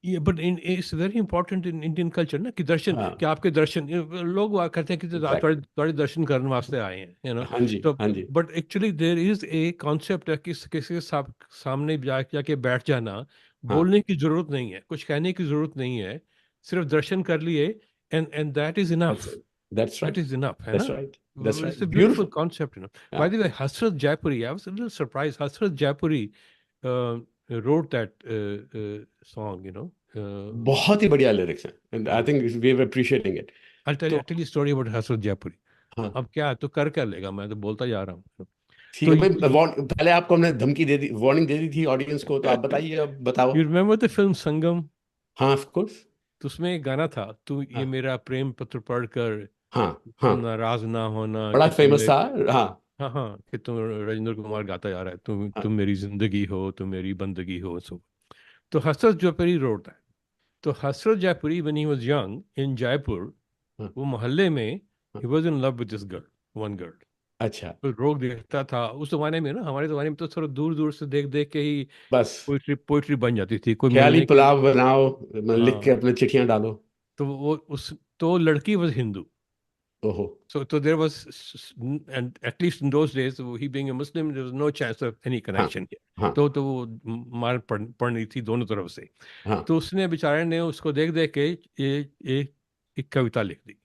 Yeah, but it's very important in Indian culture ना कि दर्शन, कि आपके दर्शन, लोग कहते हैं कि थोड़े दर्शन करने वास्ते आए हैं, हाँ जी. But actually there is a concept है कि किसी के सामने जाके बैठ जाना, बोलने की जरूरत नहीं है, कुछ कहने की जरूरत नहीं है, सिर्फ दर्शन कर लिए, and that is enough. That's right. That is enough. That's right. That's right. It's a beautiful concept, By the way, Hasrat Jaipuri, I was a little surprised. Hasrat Jaipuri wrote that song, बहुत ही बढ़िया lyrics हैं, and I think we're appreciating it. I'll tell you a story about Hasrat Jaipuri. अब क्या तो कर क्या लेगा, मैं तो बोलता जा रहा हूँ. ठीक है, पहले आपको हमने धमकी दे दी, वार्निंग दे दी थी ऑडियंस को, तो आप बताइए, अब बताओ. You remember the film Sangam? हाँ, of course. तो उसमें एक गाना था, तू ये मेरा प्रेम पत्र पढ़कर नाराज ना होना, बड़ा फेमस था. हाँ, कि तुम, राजेंद्र कुमार गाता जा रहा है, तुम मेरी जिंदगी हो, तुम मेरी बंदगी हो. तो हसरत जयपुरी wrote that. तो हसरत जयपुरी, when he was young in Jaipur, वो मोहल्ले में, he was in love with this girl, one girl. अच्छा. तो रोक देखता था उस जमाने में ना, हमारे जमाने में तो थोड़ा दूर से देख के ही बस पोइट्री बन जाती थी. कोई ख्याली पुलाव बनाओ, लिख के अपने चिट्ठियां डालो. तो लड़की was Hindu. So there was, and at least in those days, he being a Muslim, there was no chance of any connection. तो वो मार पड़नी थी दोनों तरफ से. तो उसने बेचारे ने उसको देख के एक कविता लिख दी.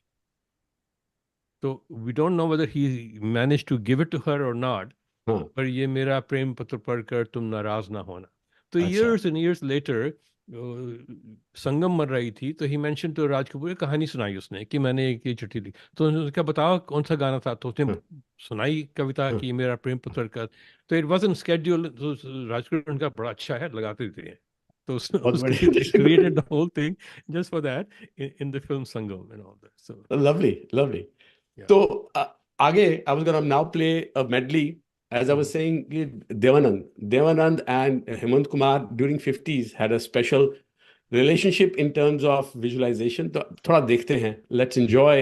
तो we don't know whether he managed to give it to her or not. पर ये मेरा प्रेम पत्र पढ़कर तुम नाराज ना होना. तो years and years later, संगम मर रही थी तो ही मेंशन टू राज कपूर, एक कहानी सुनाई उसने कि मैंने एक ये चिट्ठी लिखी, तो उसने क्या बताओ कौन सा गाना था, तो उसने हाँ, सुनाई कविता हाँ, कि मेरा प्रेम पुत्र का, तो इट वाजंट स्केड्यूल, तो राज कपूर उनका बड़ा अच्छा है, लगाते थे, तो उसने बहुत उसके बढ़िया। They created the whole thing just for that in the film Sangam and all that, so Lovely, lovely. या So, आगे I was gonna now play a medley. As I was saying, कि Devanand and Hemant Kumar during 50s had a special relationship in terms of visualization. तो थोड़ा देखते हैं. Let's enjoy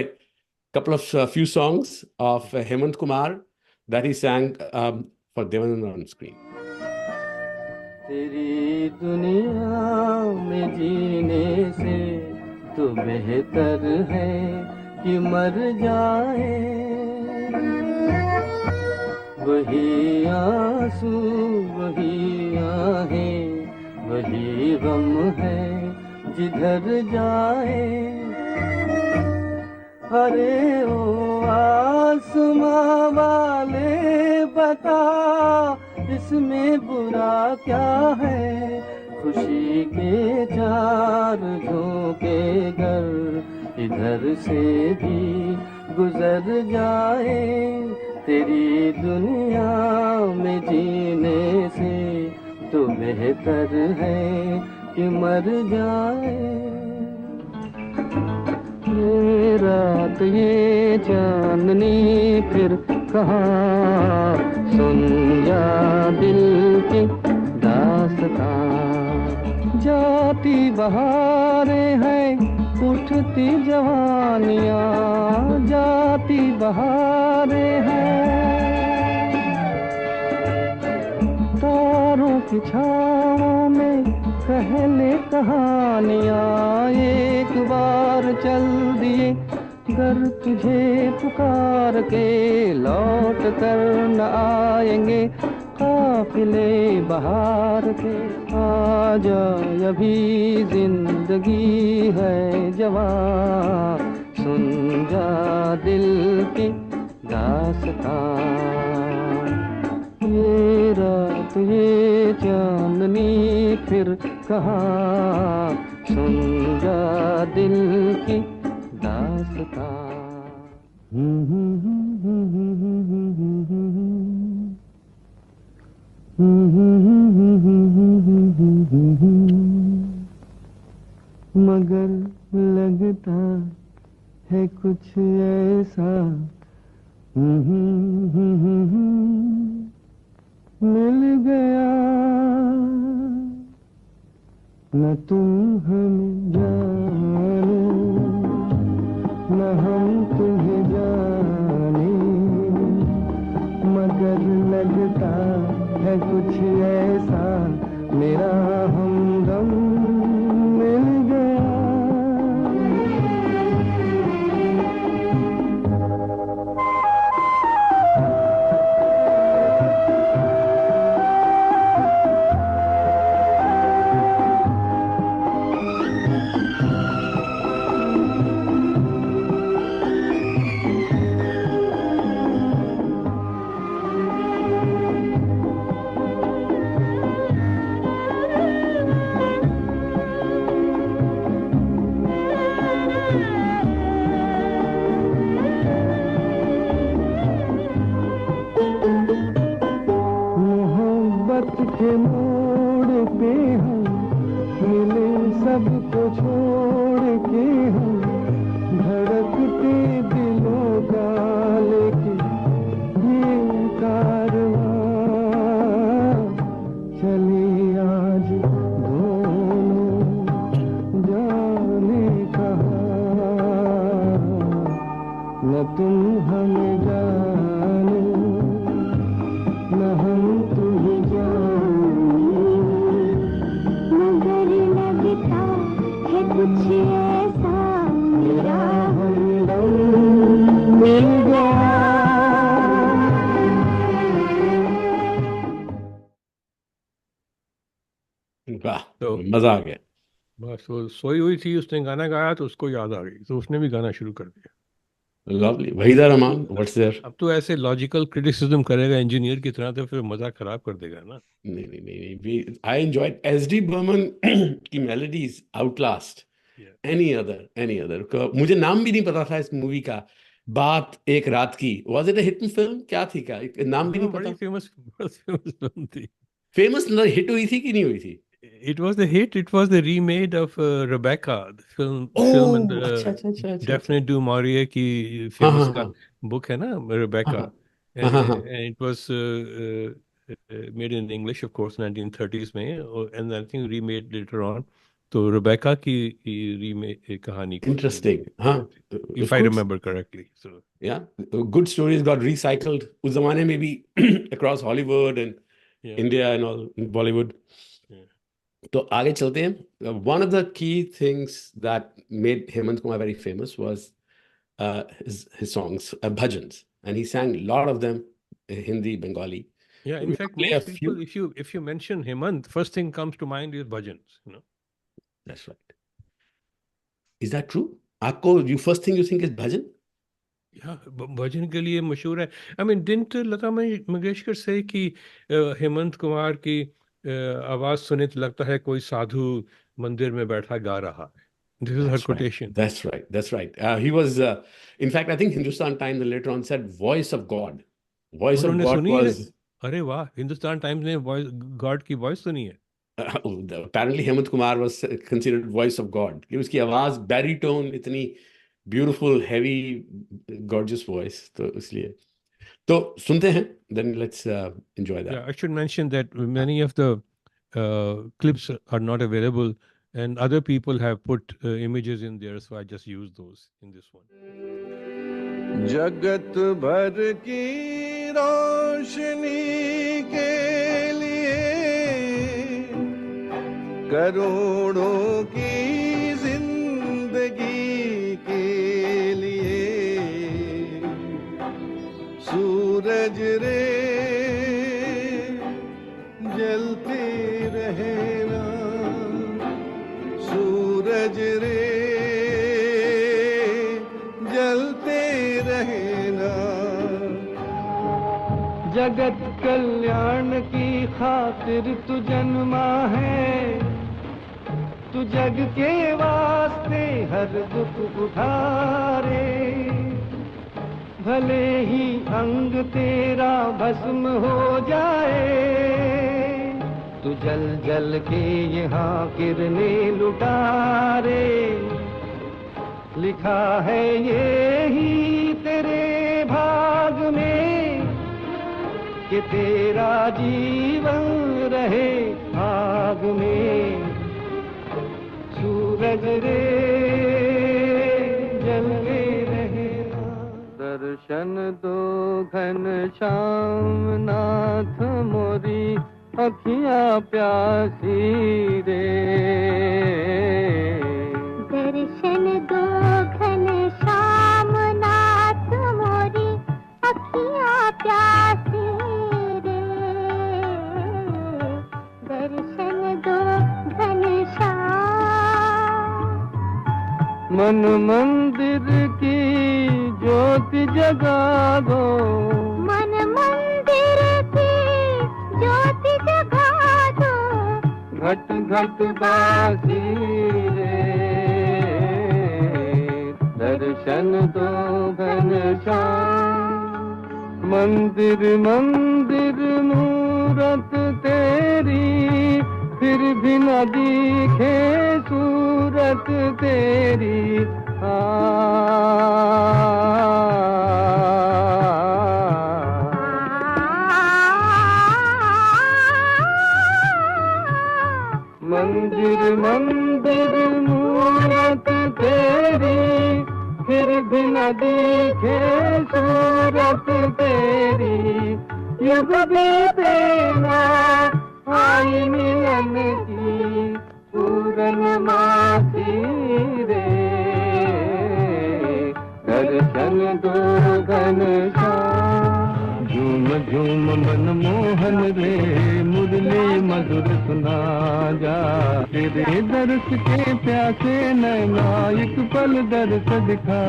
couple of few songs of Hemant Kumar that he sang for Devanand on screen. तेरी दुनिया में जीने से तो बेहतर है कि मर जाए, वही आंसू वही आहें वही गम है जिधर जाए। अरे ओ आसमां वाले बता इसमें बुरा क्या है, खुशी के चार झोंके घर इधर से भी गुजर जाए, तेरी दुनिया में जीने से तो बेहतर है कि मर जाए। ये रात ये चांदनी फिर कहाँ, सुन जा दिल की दास्तां, जाती बहारें हैं उठती जवानियाँ, जाती बहारें हैं, तारों की छाँव में पहले कहानियाँ, एक बार चल दिए घर तुझे पुकार के लौट कर न आएंगे काफिले बहार के। आजा अभी जिंदगी है जवां, सुन जा दिल की दास्तां, ये रात ये चांदनी फिर कहाँ, सुन जा दिल की दास्तां। मगर लगता है कुछ ऐसा मिल गया, न तुम हमें जानो न हम तुम्हें जाने, मगर लगता है कुछ ऐसा मेरा हमदम मिल गया। मोहब्बत के मोड़ पे हम मिले सबको छोड़ के, हम धड़कते दिलों का लेके ये कारवां चले आज दोनों जाने कहाँ, न तुम हमें जानो न हम तुम्हें जाने, मगर लगता है कुछ ऐसा मेरा हमदम मिल गया। वाह, तो मजा आ गया। बस वो सोई हुई थी, उसने गाना गाया तो उसको याद आ गई, तो उसने भी गाना शुरू कर दिया। Lovely. Wahida Rahman, what's there? अब तो ऐसे लॉजिकल क्रिटिसिज्म करेगा इंजीनियर की तरह, तो फिर मजा खराब कर देगा ना। नहीं नहीं नहीं नहीं, I enjoyed SD Burman की melodies outlast Yeah. any other मुझे नाम भी नहीं पता था इस मूवी का। बात एक रात की, was it a hit film? क्या थी, क्या नाम भी हाँ, नहीं बड़ी पता। फेमस फिल्म थी। फेमस हिट हुई थी कि नहीं हुई थी? It was the hit. It was the remade of Rebecca, the film and ओह अच्छा अच्छा अच्छा अच्छा अच्छा। Daphne du Maurier की हाँ हाँ famous का हाँ book है ना, हाँ Rebecca, हाँ हाँ हाँ and it was made in English, of course, 1930s में, and I think remade later on. तो Rebecca की remake कहानी को इंटरेस्टिंग remake हाँ। किया था, if I good remember correctly. So या गुड स्टोरीज गॉट रिसाइकल्ड उस जमाने में भी across Hollywood and yeah, India and all Bollywood. yeah. तो आगे चलते हैं। One of the key things that made Hemant Kumar very famous was his songs, bhajans, and he sang a lot of them in Hindi, Bengali. Yeah, in We will fact, play a most few. people, if you mention Hemant, first thing comes to mind is bhajans, you know. That's right. Is that true? आपको you first thing you think is bhajan? या भजन के लिए मशहूर है। I mean didn't Lata Mangeshkar से कि हेमंत कुमार की आवाज सुने तो लगता है कोई साधु मंदिर में बैठा गा रहा है। This is her That's right. Quotation. That's right. That's right. He was, in fact, I think Hindustan Times later on said voice of God. Voice of उन्होंने God सुनी है? was अरे वाह, हिंदुस्तान टाइम्स ने वॉइस गॉड की voice सुनी है। apparently Hemant Kumar was considered voice of God. कि उसकी आवाज baritone इतनी beautiful, heavy, gorgeous voice, तो इसलिए तो सुनते हैं। Then let's enjoy that. Yeah, I should mention that many of the clips are not available and other people have put images in there, so I just use those in this one. जगत भर की रोशनी के लिए करोड़ों की जिंदगी के लिए सूरज रे जलते रहना, सूरज रे जलते रहना। जगत कल्याण की खातिर तू जन्मा है, तू जग के वास्ते हर दुख उठारे। भले ही अंग तेरा भस्म हो जाए, तू जल जल के यहाँ किरणें लुटारे। लिखा है ये ही तेरे भाग में कि तेरा जीवन रहे आग में। सूरज रे जलते रहना, दर्शन दो घन श्याम नाथ मोरी अखियाँ प्यासी रे। दर्शन दो घन श्याम नाथ मोरी अखियाँ प्यासी रे। दर्शन दो घन श्याम। मन मंदिर की ज्योति जगा दो, मन मंदिर की ज्योति जगा दो। घट घट बासी रे। दर्शन दो घन श्याम। मंदिर मंदिर मूरत तेरी, फिर भी न दिखे सूरत तेरी। मंदिर मंदिर मूरत तेरी, फिर भी न दिखे सूरत तेरी। युग बीते ना आई मिलन की पूर्णमासी रे। दर्शन दो घन श्याम। झूमे झूम मन मोहन रे मुरली मधुर सुना जा, तेरे दर्श के प्यासे नैना एक पल दर्श दिखा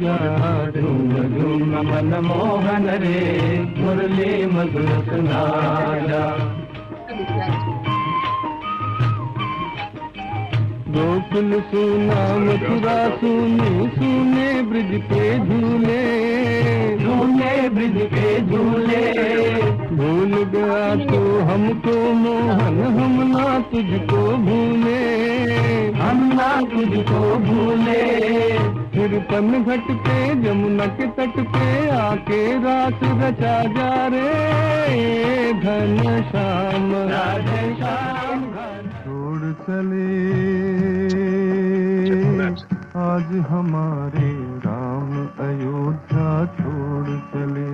जा। झूम झूम मन मोहन रे मुरली मधुर सुना जा। गोकुल सुना मथुरा सुने सुने ब्रिज पे झूले, झूले ब्रिज पे झूले। भूल गया तो हमको मोहन हम ना तुझको भूले, हम ना तुझको भूले। फिर पन घट पे जमुना के तट पे आके रात रचा जा रे घन श्याम राधे श्याम। छोड़ चले आज हमारे राम अयोध्या छोड़ चले,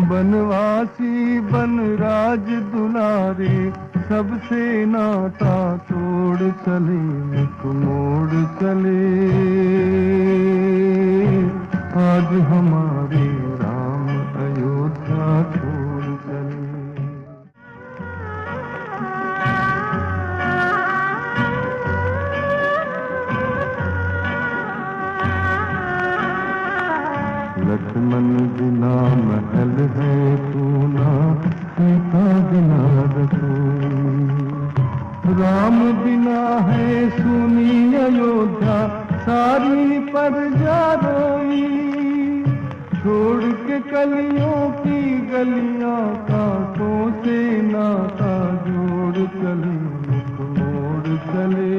बनवासी बन राज दुलारे सबसे नाता तोड़ चले, मुख मोड़ चले आज हमारे राम अयोध्या छोड़ चले। लक्ष्मण बिना महल है सूना, सीता बिना रसोई, राम बिना है सुनी अयोध्या सारी प्रजा रोई। छोड़ के कलियों की गलियां कांटों से नाता जोड़ चले, मुख मोड़ चले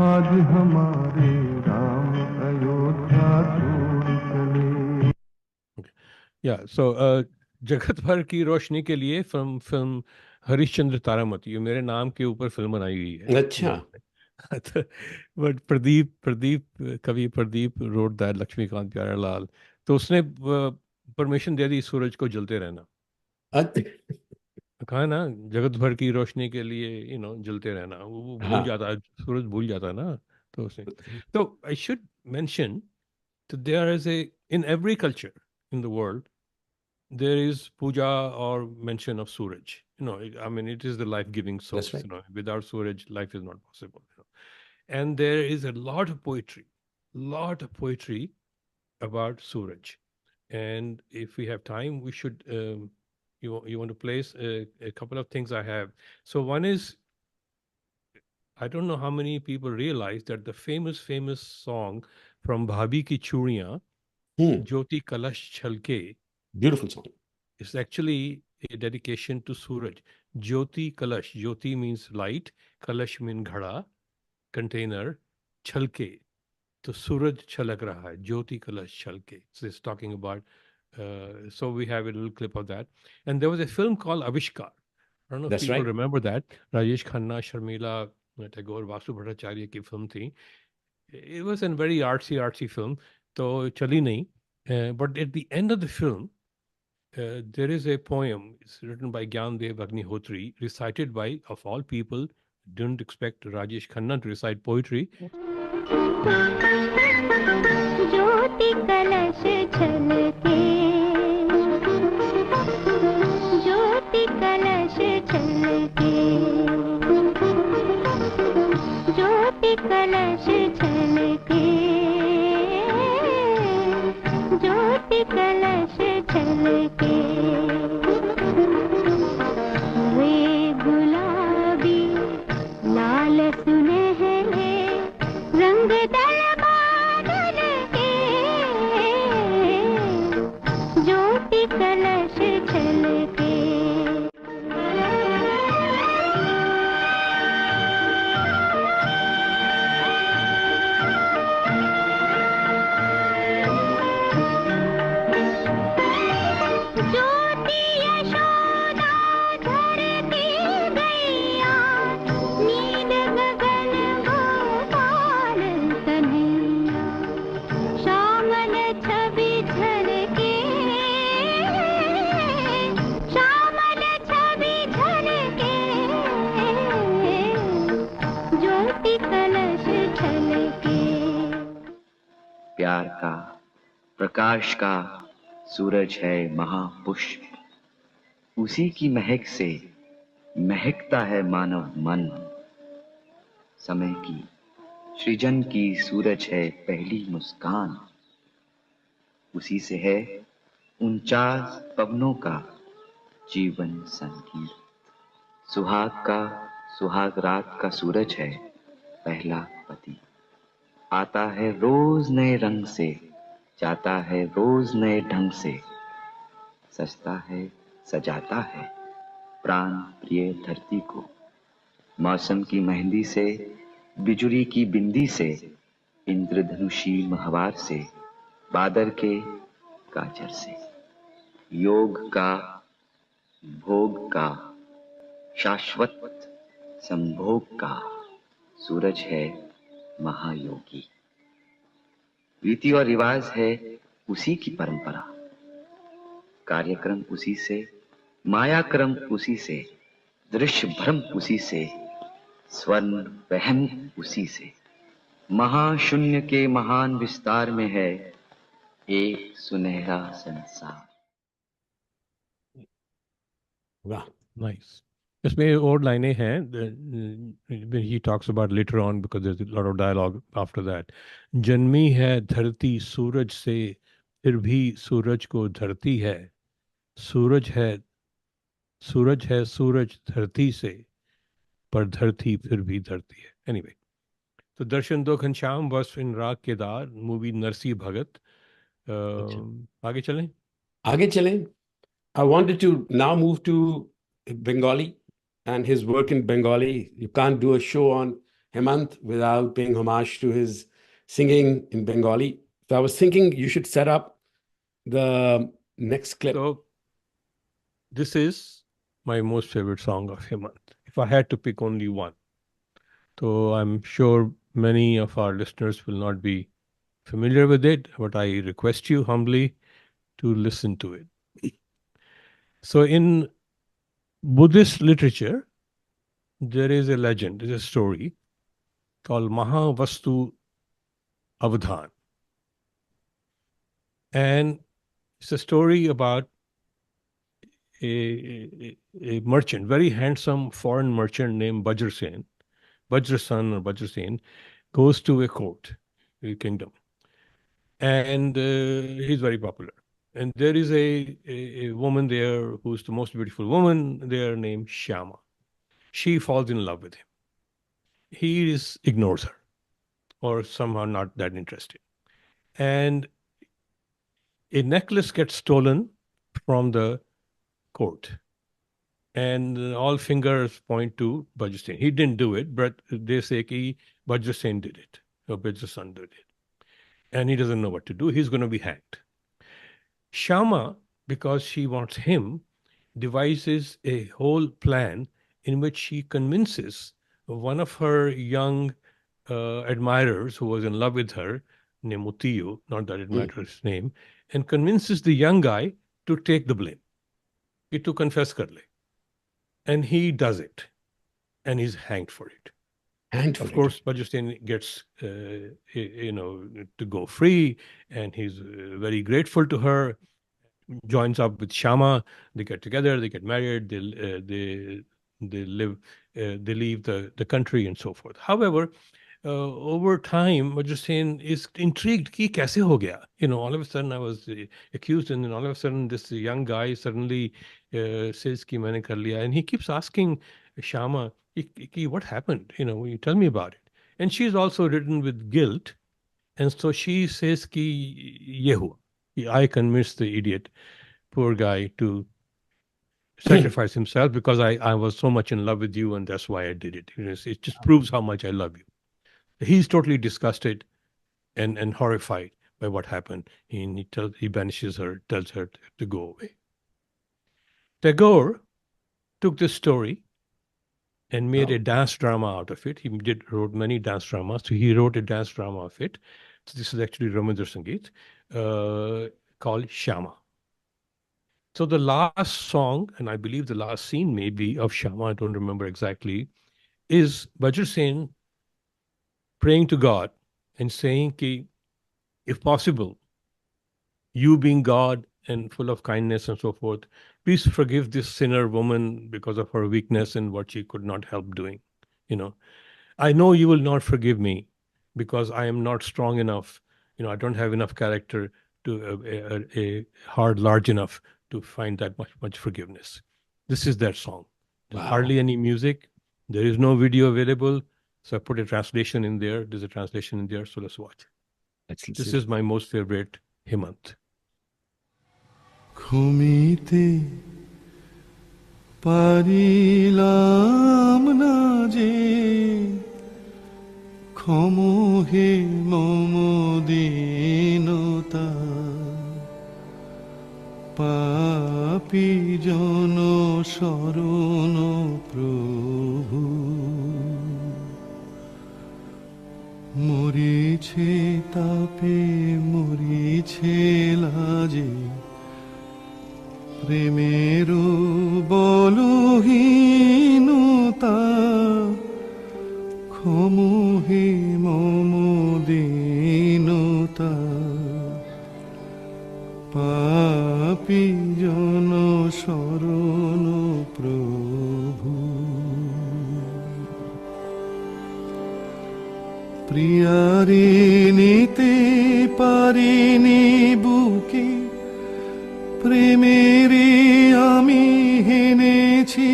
आज हमारे राम अयोध्या छोड़ चले। सो जगत भर की रोशनी के लिए फिल्म हरिश्चंद्र तारामती, ये मेरे नाम के ऊपर फिल्म बनाई हुई है। अच्छा। बट कवि प्रदीप रोड दैट, लक्ष्मीकांत प्यारेलाल, तो उसने परमिशन दे दी सूरज को जलते रहना। कहा ना जगत भर की रोशनी के लिए जलते रहना, वो भूल जाता है, सूरज भूल जाता है ना। तो उसने तो I should mention that there is in every culture in the world, there is puja or mention of Suraj. I mean, it is the life-giving source. That's right. Without Suraj, life is not possible. And there is a lot of poetry about Suraj. And if we have time, we should. You want to place a couple of things I have. So one is, I don't know how many people realize that the famous song from Bhabhi Ki Churiyan, Jyoti Kalash Chalke, beautiful song, is actually a dedication to Suraj. Jyoti Kalash, Jyoti means light, Kalash means ghada, container, Chalke, to Suraj chalak raha hai, Jyoti Kalash Chalke. So it's talking about, so we have a little clip of that. And there was a film called Avishkar. I don't know if people remember that. Rajesh Khanna, Sharmila Tagore, Vasu Bhattacharya ki film thi. It was a very artsy film, तो चली नहीं. But at the end of the film, there is a poem. It's written by Gyandev Agnihotri, recited by, of all people, didn't expect Rajesh Khanna to recite poetry. ज्योति कलश छलके, ज्योति कलश छलके, ज्योति कलश छलके, ज्योति कलश छलके। वे गुलाबी लाल सुनहरे रंग दल बादल के, ज्योति कलश छलके। प्यार का प्रकाश का सूरज है महापुष्प, उसी की महक से महकता है मानव मन। समय की सृजन की सूरज है पहली मुस्कान, उसी से है 49 पवनों का जीवन संगीत। सुहाग रात का सूरज है पहला पति, आता है रोज नए रंग से, जाता है रोज नए ढंग से, सजता है सजाता है प्राण प्रिय धरती को। मौसम की मेहंदी से, बिजुली की बिंदी से, इंद्रधनुषी महवार से, बादल के काजर से, योग का भोग का शाश्वत संभोग का सूरज है महायोगी। रीति और रिवाज है उसी की परंपरा, कार्यक्रम उसी से, मायाक्रम उसी से, दृश्य भ्रम उसी से, स्वर्ण वहम उसी से। महाशून्य के महान विस्तार में है एक सुनहरा संसार। वाह, Nice. इसमें और लाइनें हैं he talks about later on because there's a lot of dialogue after that. जन्मी है धरती सूरज से, फिर भी सूरज को धरती है। सूरज है सूरज धरती से, पर धरती फिर भी धरती है। Anyway, तो दर्शन दो घनश्याम was in राग केदार मूवी नरसी भगत। आगे चलें। आगे चलें। I wanted to now move to Bengali and his work in Bengali. You can't do a show on Hemant without paying homage to his singing in Bengali. So I was thinking you should set up the next clip. So this is my most favorite song of Hemant. If I had to pick only one, so I'm sure many of our listeners will not be familiar with it, but I request you humbly to listen to it. So in Buddhist literature, there is a legend, there's a story called Mahavastu Avadhan. And it's a story about a merchant, very handsome foreign merchant named Vajrasen. Vajrasan or Vajrasen goes to a court, a kingdom. And he's very popular. And there is a woman there who's the most beautiful woman there named Shyama. She falls in love with him. He ignores her, or somehow not that interested. And a necklace gets stolen from the court. And all fingers point to Vajrasen. He didn't do it, but they say that Vajrasen did it, or Vajrasan did it. And he doesn't know what to do. He's going to be hanged. Shyama, because she wants him, devises a whole plan in which she convinces one of her young admirers who was in love with her, named Mutiyu, not that it matters his name, and convinces the young guy to take the blame, to confess kar le. And he does it, and he's hanged for it. Of course, Vajrasen gets, to go free, and he's very grateful to her. Joins up with Shyama. They get together. They get married. They live. They leave the country and so forth. However, over time, Vajrasen is intrigued. Ki kaise ho gaya? All of a sudden I was accused, and then all of a sudden this young guy suddenly says ki maine kar liya, and he keeps asking Shyama, what happened? You tell me about it. And she's also ridden with guilt, and so she says ki ye hua. I convinced the idiot, poor guy, to sacrifice himself because I was so much in love with you, and that's why I did it. It just proves how much I love you. He's totally disgusted and horrified by what happened. He banishes her, tells her to go away. Tagore took this story and made a dance drama out of it. He wrote many dance dramas. So he wrote a dance drama of it. So this is actually Rabindra Sangeet called Shyama. So the last song, and I believe the last scene maybe of Shyama, I don't remember exactly, is Vajrasen praying to God and saying, if possible, you being God and full of kindness and so forth, please forgive this sinner woman because of her weakness and what she could not help doing. You know, I know you will not forgive me because I am not strong enough. I don't have enough character to a heart large enough to find that much forgiveness. This is that song. There's Wow. hardly any music. There is no video available. So I put a translation in there. There's a translation in there. So let's watch. This is my most favorite Hemant. ঘুমিতে পারিলাম না যে ক্ষমহে মম দীনতা পাপী জন শরণ প্রভু মরিছে তাপে মরিছে লাজে প্রেমের বলহীনতা ক্ষমহে মম দীনতা পাপী জন শরণ প্রভু প্রিয়ারে নিতে পারিনি বুকে প্রেমেরে আমি হেনেছি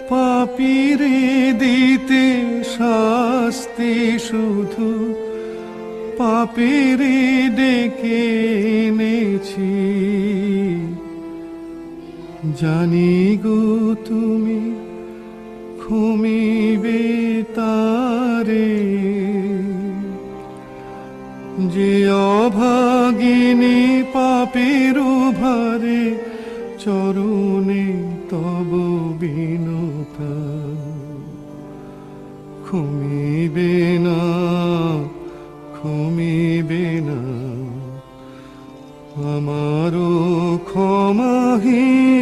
পাপীরে দিতে শাস্তি শুধু পাপীরে ডেকে এনেছি জানি গো তুমি ক্ষমিবে তারে যে অভাগিনী পাপের ভারে চরণে তব বিনতা ক্ষমিবে না আমারও ক্ষমাহীনতা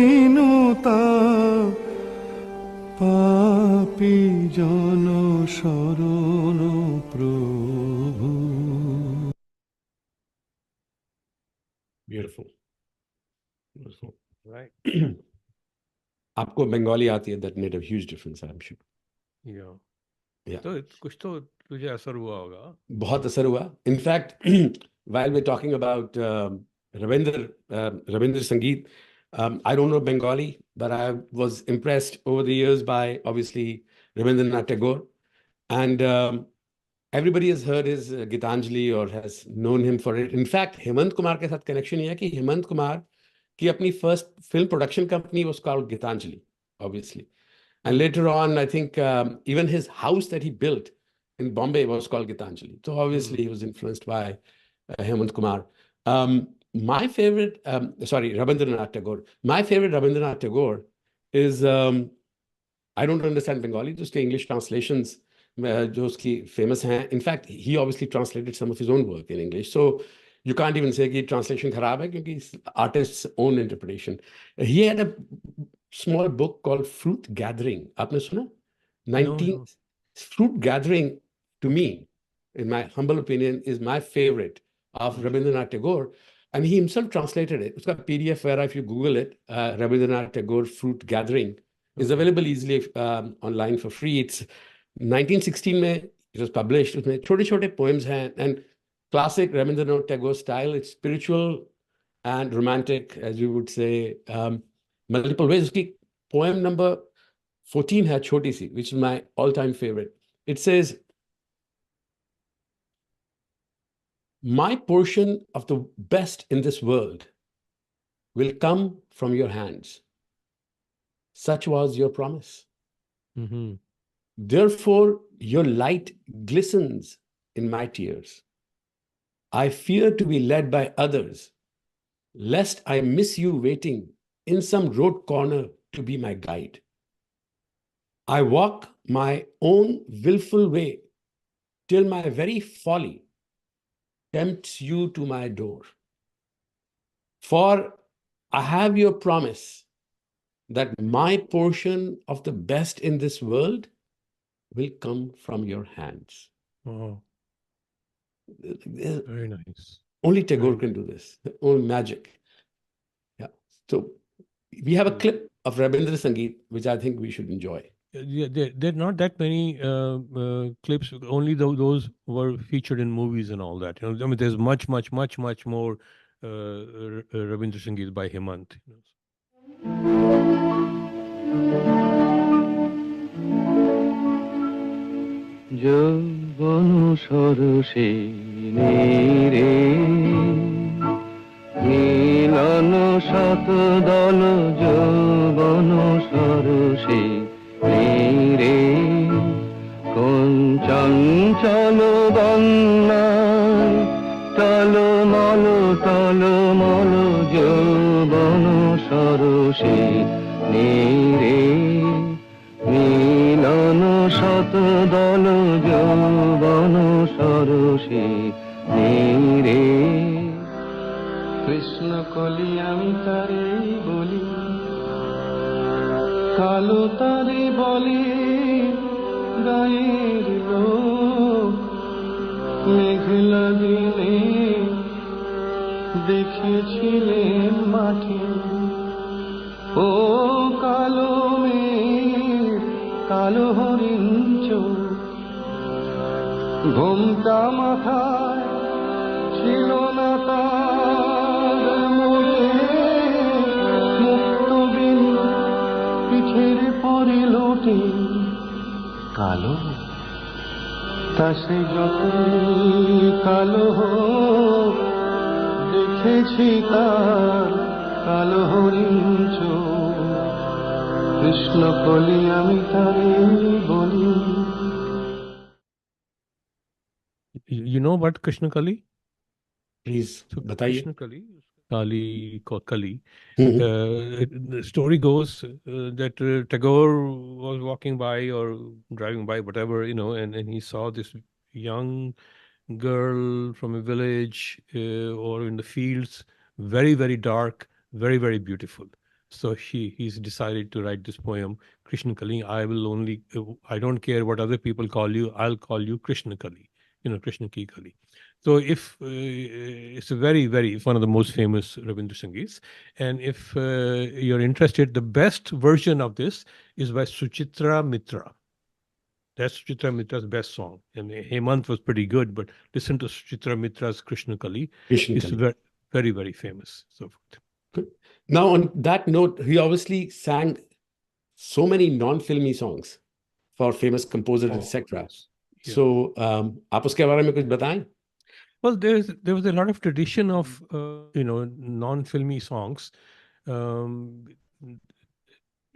পাপী জন শরণ প্রভু Beautiful. Beautiful. Right. आपको बंगाली आती है, that made a huge difference, I'm sure. Yeah. Yeah. तो कुछ तो तुझे असर हुआ होगा. बहुत असर हुआ. In fact, while we're talking about Rabindra Sangeet, I don't know Bengali, but I was impressed over the years by obviously Rabindranath Tagore, and everybody has heard his Gitanjali or has known him for it. In fact, Hemant Kumar के साथ connection ये है कि Hemant Kumar की अपनी first film production company was called Gitanjali, obviously. And later on, I think even his house that he built in Bombay was called Gitanjali. So obviously he was influenced by Hemant Kumar. My favorite, Rabindranath Tagore. My favorite Rabindranath Tagore is, I don't understand Bengali, just English translations जो उसकी famous हैं. In fact, he obviously translated some of his own work in English. So you can't even say कि translation खराब है क्योंकि it's artist's own interpretation. He had a small book called Fruit Gathering. आपने सुना? 19 No. Fruit Gathering, to me, in my humble opinion, is my favorite of Rabindranath Tagore. And he himself translated it. Uska PDF where if you Google it, Rabindranath Tagore Fruit Gathering is available easily online for free. It's 1916 में it was published. उसमें छोटे-छोटे poems हैं, and classic Rabindranath Tagore style. It's spiritual and romantic, as you would say, multiple ways. उसकी poem number 14 है छोटी सी, which is my all-time favorite. It says, my portion of the best in this world will come from your hands. Such was your promise. Mm-hmm. Therefore, your light glistens in my tears. I fear to be led by others, lest I miss you waiting in some road corner to be my guide. I walk my own willful way till my very folly tempts you to my door. For I have your promise that my portion of the best in this world will come from your hands. Oh, very nice. Only Tagore can do this. The own magic. Yeah. So we have a clip of Rabindra Sangeet, which I think we should enjoy. Yeah, there are not that many clips. Only those were featured in movies and all that. I mean, there's much more Rabindra Sangeet by Hemant. যৌবন সরসে রে মিলন শত দল যৌবন সরসে রে কোন চঞ্চল বন্যায় টলমল যৌবন সরসে রে মিলন শত দল যৌবন সরসে রে কৃষ্ণ কলি আমি তারে বলি কালো তারে বলে গায়ের লোক মেঘলা দিনে দেখেছিলেন মাঠে ও কালো মেঘ কালো হরিণ চোখ ঘুমটা মাথায় ছিল না তার মোটে মুক্ত বিন পিঠের পরে লোটে কালো তা সে যত কালো হোক দেখেছি তার কালো হরিণ চোখ কৃষ্ণ কলি আমি তারে বলি You know what Krishna Kali? Please, So बताइए. Krishna Kali, Kali. Mhm. The story goes that Tagore was walking by or driving by, whatever, and he saw this young girl from a village or in the fields, very dark, very beautiful. So he's decided to write this poem, Krishna Kali. I don't care what other people call you, I'll call you Krishna Kali, Krishna Ki Kali. So if it's a very one of the most famous Rabindra Sangeets, and if you're interested, the best version of this is by Suchitra Mitra. That's Suchitra Mitra's best song. And Hemant was pretty good, but listen to Suchitra Mitra's Krishna Kali. Krishna It's Kali. very famous. So Good. Now, on that note, he obviously sang so many non-filmy songs for famous composers, etc. yes. Yeah. So, आप उसके बारे में कुछ बताएं? Well, there was a lot of tradition of non-filmy songs.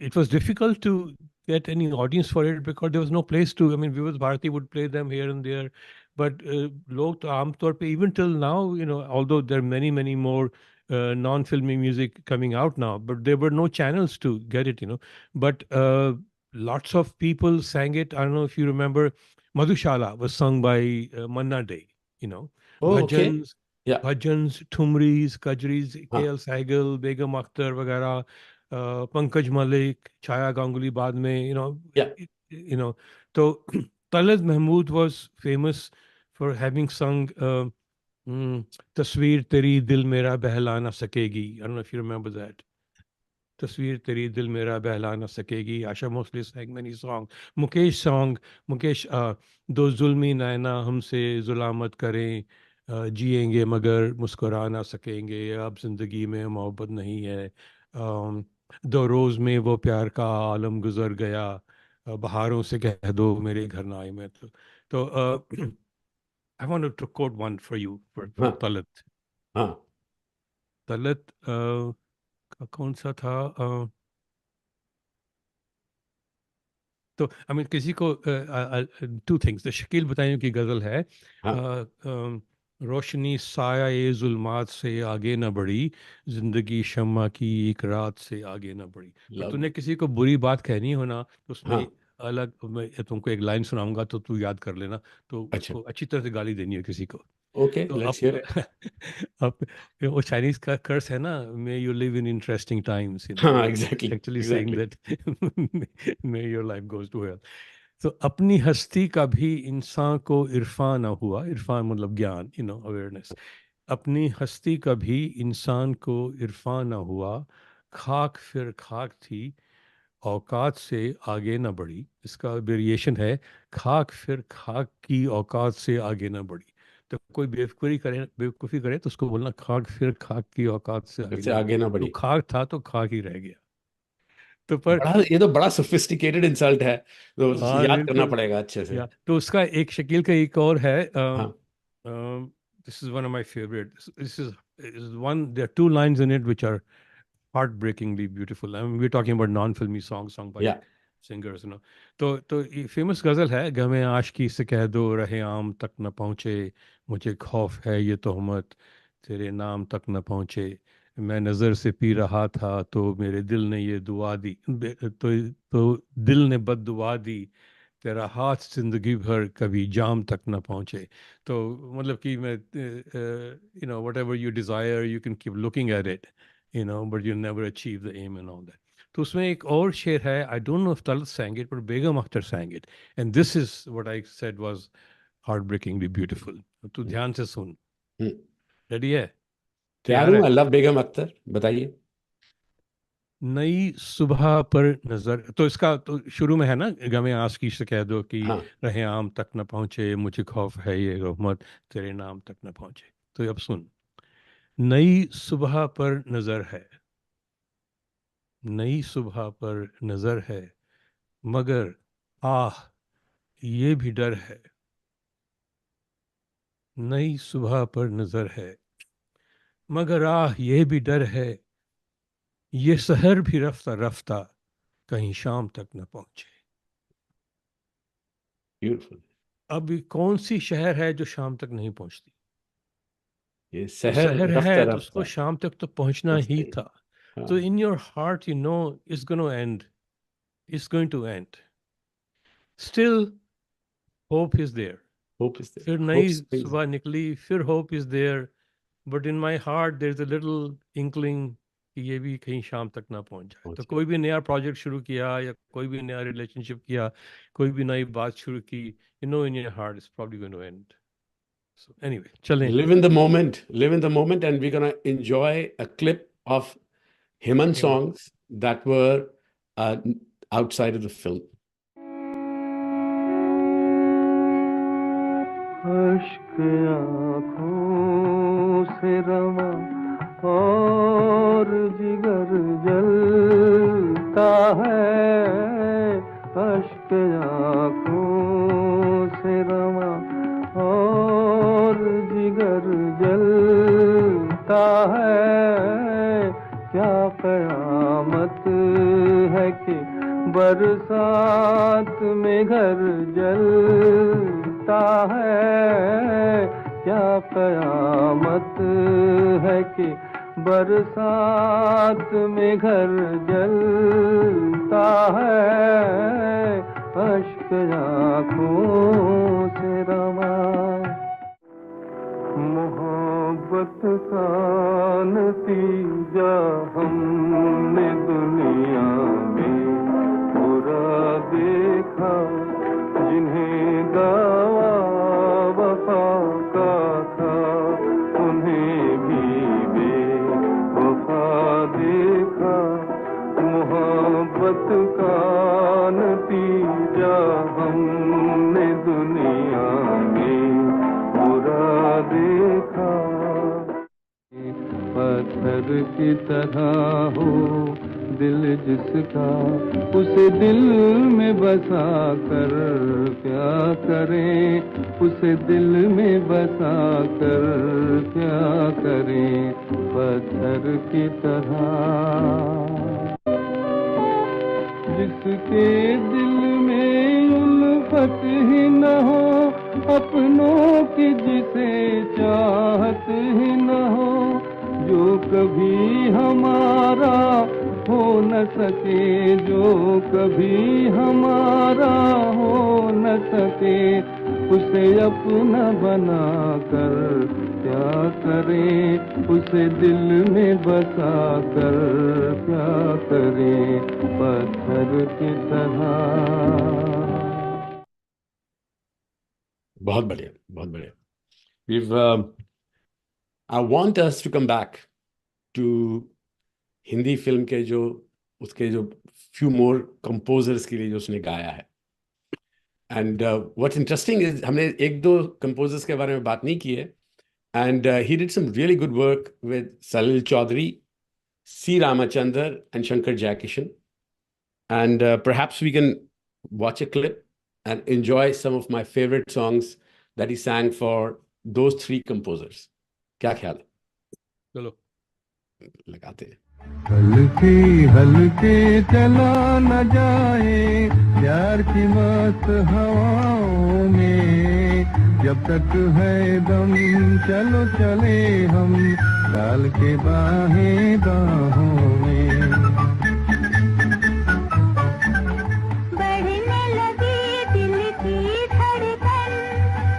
It was difficult to get any audience for it because there was no place to. I mean, Vivad Bharati would play them here and there, but log to aam taur pe, even till now, although there are many more non-filmy music coming out now, but there were no channels to get it. But lots of people sang it. I don't know if you remember, Madhushala was sung by Manna Dey. Oh, okay. Bhajans, Yeah. Bhajans, Thumris, Kajris, हाँ. K.L. Sehgal, Begum Akhtar, वगैरह, Pankaj Malik, Chaya Ganguly बाद में, Yeah. So Talib Mahmood was famous for having sung Tasveer Teri Dil Mera Behla Na Sakegi. I don't know if you remember that. Tasveer Teri Dil Mera Behla Na Sakegi. Asha Bhosle sang many songs. Mukesh, Do Zulmi Naina Humse Zulamat Kare, जिएंगे मगर मुस्कुरा ना सकेंगे, अब जिंदगी में मोहब्बत नहीं है, दो रोज में वो प्यार का आलम गुजर गया, बहारों से कह दो मेरे घर ना आए मैं. तो I wanted to quote one for you for Talat. हाँ. Talat कौन सा था? तो I mean किसी को two things. The शकील बताइयों की गजल है. हाँ. रोशनी साया ए जुल्मात से आगे न बढ़ी, जिंदगी शम्मा की एक रात से आगे न बढ़ी. तो तूने किसी को बुरी बात कहनी हो ना, तो उसमें हाँ. अलग, मैं तुमको एक लाइन सुनाऊंगा तो तू याद कर लेना. तो अच्छा. उसको अच्छी तरह से गाली देनी है किसी को. Okay, तो let's hear it. अब वो चाइनीज का कर्स है ना, may you live in interesting times, हाँ, exactly. Actually saying that may your life goes to hell. तो अपनी हस्ती का भी इंसान को इरफान ना हुआ, इरफान मतलब ज्ञान, अवेयरनेस. अपनी हस्ती कभी इंसान को इरफान न हुआ, खाक फिर खाक थी, औकात से आगे न बढ़ी। इसका वेरिएशन है, खाक फिर खाक की औकात से आगे न बढ़ी। तो कोई बेवकूफ़ी करे तो उसको बोलना खाक फिर खाक की औकात से आगे इससे न बढ़ी। आगे ना तो बढ़ी। खाक था तो खाक ही रह गया। तो पर बड़ा, ये तो बड़ा सोफिस्टिकेटेड इंसल्ट है, तो हाँ याद करना बिल्कुल। पड़ेगा अच्छे से। या तो उसका एक शकील का एक और है, हाँ this is one of my favourite. This is one, there are two lines in it which are heartbreakingly beautiful. I mean, we're talking about non-filmy songs sung by या singers, you know. तो ये famous गजल है, गमे आशिकी से कह दो रहे आम तक न पहुँचे, मुझे खौफ है ये तोहमत तेरे नाम तक न पहुँचे। मैं नज़र से पी रहा था तो मेरे दिल ने ये दुआ दी, तो दिल ने बद दुआ दी, तेरा हाथ जिंदगी भर कभी जाम तक न पहुँचे। तो मतलब कि मैं, you know, what ever you desire you can keep looking at it, you know, but you'll never achieve the aim and all that. तो उसमें एक और शेर है, I don't know if Talat sang it, but Begum Akhtar sang it. And this is what I said was heartbreakingly beautiful. तू ध्यान से सुन। Ready है? तैयार तैयार हूँ, है? आई लव बेगम अख्तर, बताइए। नई सुबह पर नजर, तो इसका तो शुरू में है ना, गमे आसकी से कह दो कि हाँ रहे आम तक न पहुंचे, मुझे खौफ है ये रहमत तेरे नाम तक न पहुंचे। तो अब सुन, नई सुबह पर नजर है, नई सुबह पर नजर है, मगर आह ये भी डर है। नई सुबह पर नजर है, मगर आह ये भी डर है, ये सहर भी रफ्ता रफ्ता कहीं शाम तक न पहुंचे। ब्यूटीफुल। अब कौन सी शहर है जो शाम तक नहीं पहुंचती? ये जो शहर शहर रफ्ता है तो उसको रफ्ता। शाम तक तो पहुंचना ही रास्ते। था। हाँ। तो in your heart you know it's going to end, it's going to end, still hope is there. Hope is there, फिर होप नई स्प्रिंग्स। सुबह निकली, फिर hope is there, but in my heart there is a little inkling कि ये भी कहीं शाम तक ना पहुंच जाए। तो कोई भी नया प्रोजेक्ट शुरू किया या कोई भी नया रिलेशनशिप किया, कोई भी नई बात शुरू की, you know in your heart is probably going to end. So anyway, चलें। Live in the moment, live in the moment, and we're gonna enjoy a clip of Hemant Hemant. songs that were uh, outside of the film. अश्क आँखों से रवा और जिगर जलता है। अश्क आँखों से रवा और जिगर जलता है। क्या कयामत है कि बरसात में घर जलता है। क्या कयामत है कि बरसात में घर जलता है। अश्क आँखों से रवा मोहब्बत का नतीजा हमने दुनिया में बुरा देखा। जिन्हें दावा वफा का था उन्हें भी बेवफा देखा। मोहब्बत का नतीजा हमने दुनिया में बुरा देखा। पत्थर की तरह हो दिल जिसका, उसे दिल में बसा कर क्या करें। उसे दिल में बसा कर क्या करें। पत्थर की तरह जिसके दिल में उल्फत ही न हो, अपनों की जिसे चाहत ही न हो। जो कभी हमारा हो न सके, जो कभी हमारा हो न सके। उसे अपना बना कर क्या करें। उसे दिल में बसा कर क्या करें। पत्थर की तरह। बहुत बढ़िया, बहुत बढ़िया। We've I want us to come back to Hindi film के जो उसके जो few more composers के लिए जो उसने गाया है. And what's interesting is हमने एक दो composers के बारे में बात नहीं की है. And he did some really good work with Salil Chaudhary, C. Ramachandar, and Shankar Jaikishan. And perhaps we can watch a clip and enjoy some of my favorite songs that he sang for those three composers. क्या ख्याल है? चलो लगाते हैं. हल्के हल्के चला न जाए प्यार की मस्त हवाओं में, जब तक है दम चलो चले हम डाल के बाहें बाहों में. बढ़ने लगी दिल की धड़कन,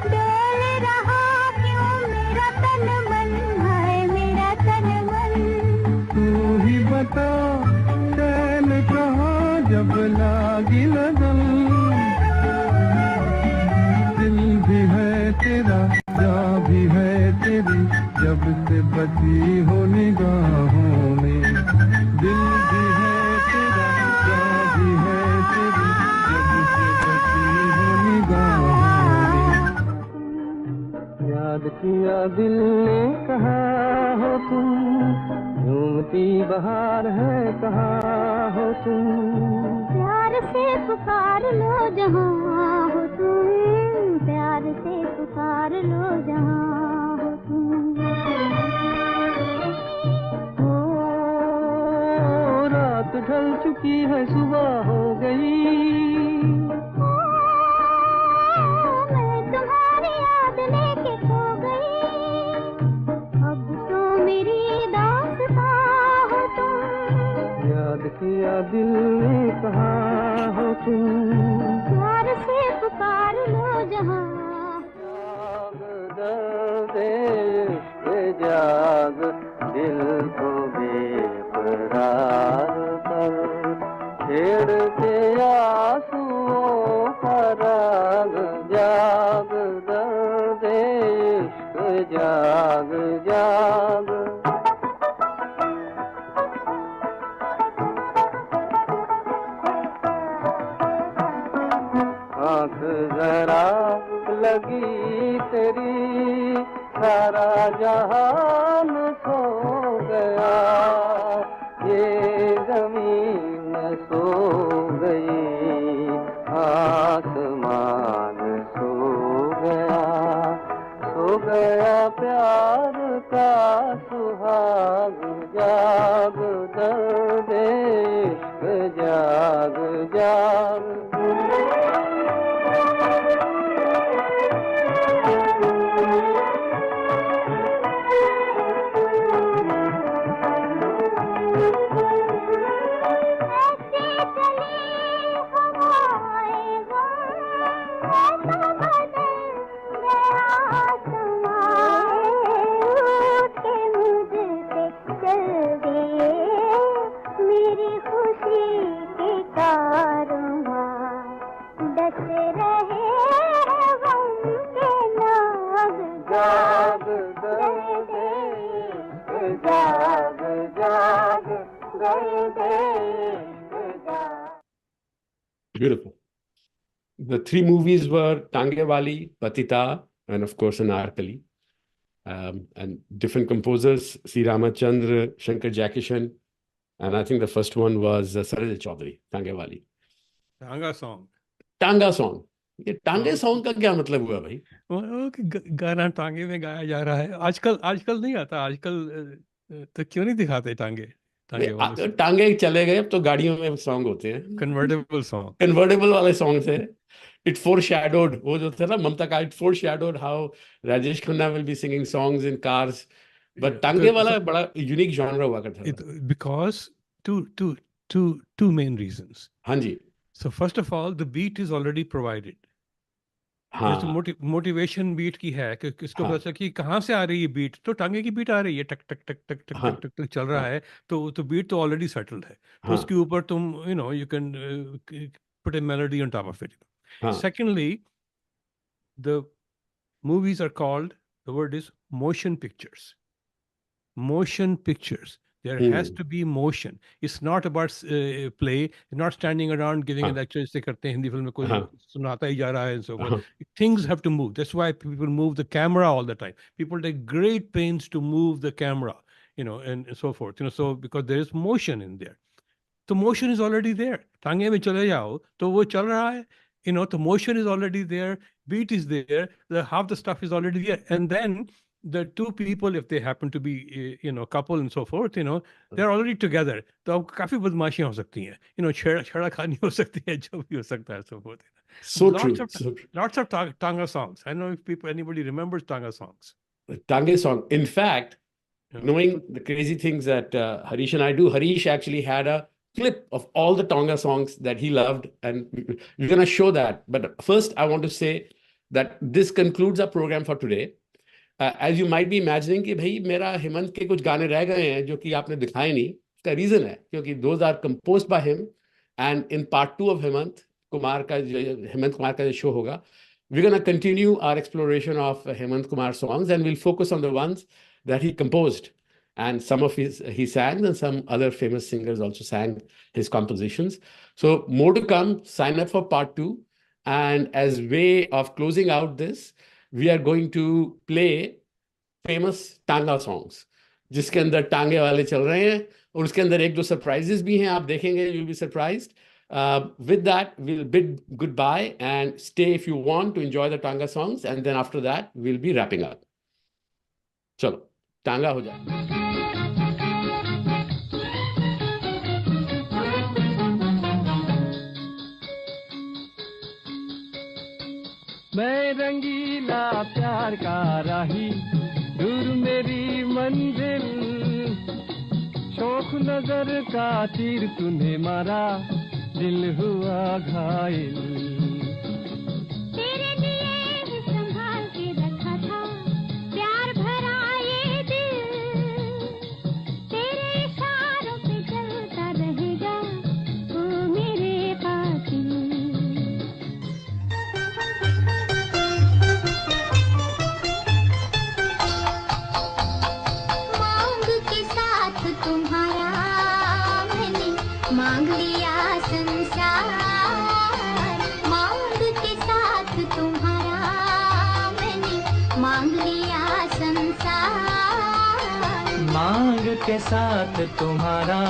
डोल रहा क्यों मेरा तन मन, है मेरा तन मन. तू ही बता चैन कहाँ जब लागी लगन, दिल भी है तेरा जा भी है तेरी, जब से बची हो निगाहों में. दिल भी है तेरा जा भी है तेरी, जब से बची हो निगाहों में. याद किया दिल ने कहा हो तुम, झूमती बहार है कहाँ हो तुम. प्यार से पुकार लो जहाँ हो तुम, प्यार से पुकार लो जहाँ हो तुम. ओ रात ढल चुकी है सुबह हो गई, मैं तुम्हारी याद लेके खो गई, अब तो मेरी दास्तां हो तुम. याद किया दिल ने कहा हो तुम. प्यार से पुकार लो जहाँ. जाग दर्दे इश्क़ जाग, दिल को बेकरार कर, छेड़ के आंसुओं का राग. जाग दर्दे इश्क़ जाग जाग. आँख जरा लगी तेरी, सारा जहान सो गया, ये जमीन सो गई, आसमान सो गया प्यार का सुहाग. जाग दर्द इश्क़ जाग जाग. जाग दर्द इश्क़ जाग जाग, दर्द इश्क़ जाग. Beautiful. The three movies were Tange Wali, Patita, and of course Anarkali. And different composers, C. Ramachandra, Shankar Jaikishan, and I think the first one was Salil Chaudhary, Tange Wali. टांगा सॉन्ग. Tanga song. ये टांगे song का क्या मतलब हुआ भाई? गाना टांगे में गाया जा रहा है. आजकल नहीं आता. आजकल तो क्यों नहीं दिखाते टांगे वाले टांगे चले गए, अब तो गाड़ियों में सॉन्ग होते हैं. Convertible song. कन्वर्टेबल वाले सॉन्ग थे. It foreshadowed, वो जो थे ना ममता का, it foreshadowed how Rajesh Khanna will be singing songs in cars. But टांगे वाला बड़ा यूनिक जॉनर हुआ करता था. Because two main reasons. हाँ जी. So first of all, the beat is already provided. हाँ. जैसे मोटिवेशन बीट की है कि किसको हाँ. पता चला कि कहाँ से आ रही है बीट, तो टांगे की बीट आ रही है, टक टक टक टक टक हाँ. टक टक टक चल रहा है, तो बीट तो ऑलरेडी सेटल्ड है. तो हाँ. उसके ऊपर तुम you can put a melody on top of it. हाँ. Secondly, the movies are called, the word is motion pictures. motion pictures. There has to be motion. It's not about play. It's not standing around giving a lecture. जैसे करते हैं Hindi film में कोई सुनाता ही जा रहा है and so forth. Things have to move. That's why people move the camera all the time. People take great pains to move the camera, and so forth. So because there is motion in there. The motion is already there. टांगे में चले जाओ तो वो चल रहा है. The motion is already there. Beat is there. Half the stuff is already there. And then the two people, if they happen to be, couple and so forth, they're already together. तो अब काफी बदमाशियां हो सकती हैं. छेड़ा खानी हो सकती है, जो भी हो सकता है, so forth. So true. Lots of Tanga songs. I don't know if anybody remembers Tanga songs. Tanga song. In fact, knowing the crazy things that Harish and I do, Harish actually had a clip of all the Tonga songs that he loved, and we're going to show that. But first, I want to say that this concludes our program for today. As you might be imagining कि भाई मेरा हेमंत के कुछ गाने रह गए हैं जो कि आपने दिखाए नहीं. इसका रीजन है क्योंकि those are composed by him, and in part 2 of Hemant Kumar का जो शो होगा, we're going to continue our exploration of Hemant Kumar songs, and we'll focus on the ones that he composed, and some of he sang, and some other famous singers also sang his compositions. So more to come. Sign up for part 2, and as way of closing out this, we are going to play famous Tanga songs, जिसके अंदर टांगे वाले चल रहे हैं, और उसके अंदर एक दो सरप्राइजेस भी हैं, आप देखेंगे, you'll be surprised. With that, we'll bid goodbye and stay if you want to enjoy the Tanga songs, and then after that, we'll be wrapping up. चलो, टांगा हो जाए. मैं रंगीला प्यार का राही, दूर मेरी मंजिल, शौक नजर का तीर तूने मारा, दिल हुआ घायल. तेरे लिए ही संभाल के रखा था प्यार भरा ये दिल, तेरे इशारों पे चलता रहेगा तू मेरे कातिल. मांग लिया संसार, मांग के साथ तुम्हारा मैंने मांग लिया संसार. मांग के साथ तुम्हारा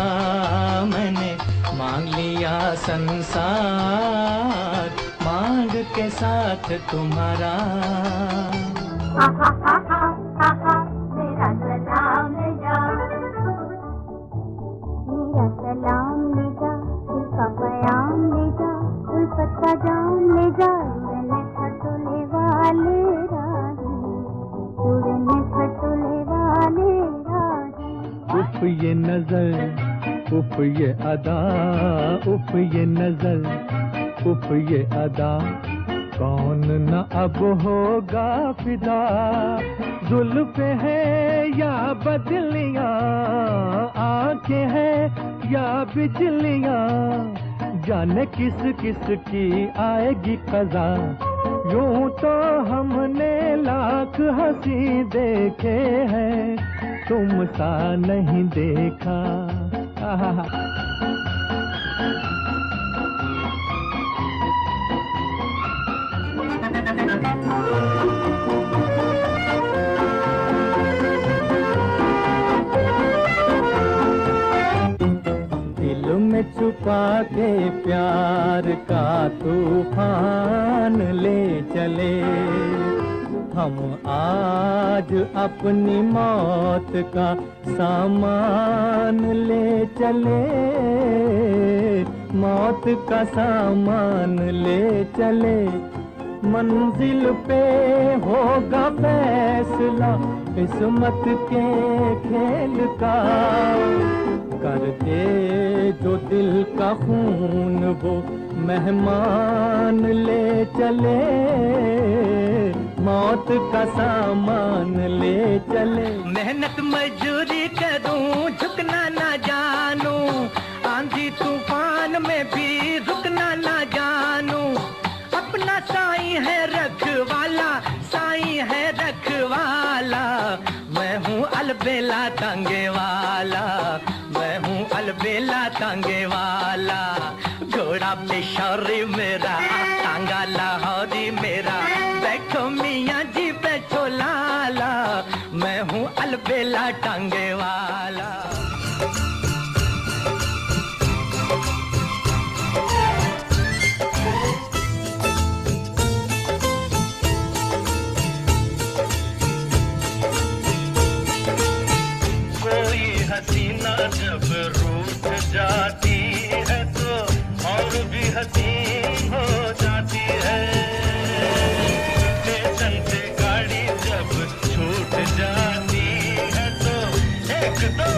मैंने मांग लिया संसार, मांग के साथ तुम्हारा. मेरा सलाम ले जा, मेरा सलाम ले जा, दिल का बयान ले जा, उल्फत का जाम ले जा, उड़ने खटोले वाले राही, उड़ने खटोले वाले राही. उफ ये नजर, उफ ये अदा, उफ ये नजर, उफ ये अदा, कौन न अब होगा फिदा. जुल्फ़े है या बदलियां, आंखें हैं या बिजलियां, जाने किस किस की आएगी कज़ा. यूं तो हमने लाख हंसी देखे हैं, तुम सा नहीं देखा. दिल में छुपा के प्यार का तूफान ले चले, हम आज अपनी मौत का सामान ले चले, मौत का सामान ले चले. मंजिल पे होगा फैसला किस्मत के खेल का, कर दे जो दिल का खून वो मेहमान ले चले, मौत का सामान ले चले. मेहनत मजदूरी करूं, झुकना ना जानू, आंधी तूफान में भी रुकना ना जानू. अपना साईं है रखवाला, साईं है रखवाला, मैं हूँ अलबेला का टांगे वाला, मैं हूँ अलबेला टांगे वाला। घोड़ा पेशौरी मेरा, टांगा लाहौरी मेरा, बैठो मियाँ जी बैठो लाला, मैं हूँ अलबेला टांगे वाला। हसीना जब रूठ जाती है तो और भी हसीन हो जाती है। स्टेशन से गाड़ी जब छूट जाती है तो एक दो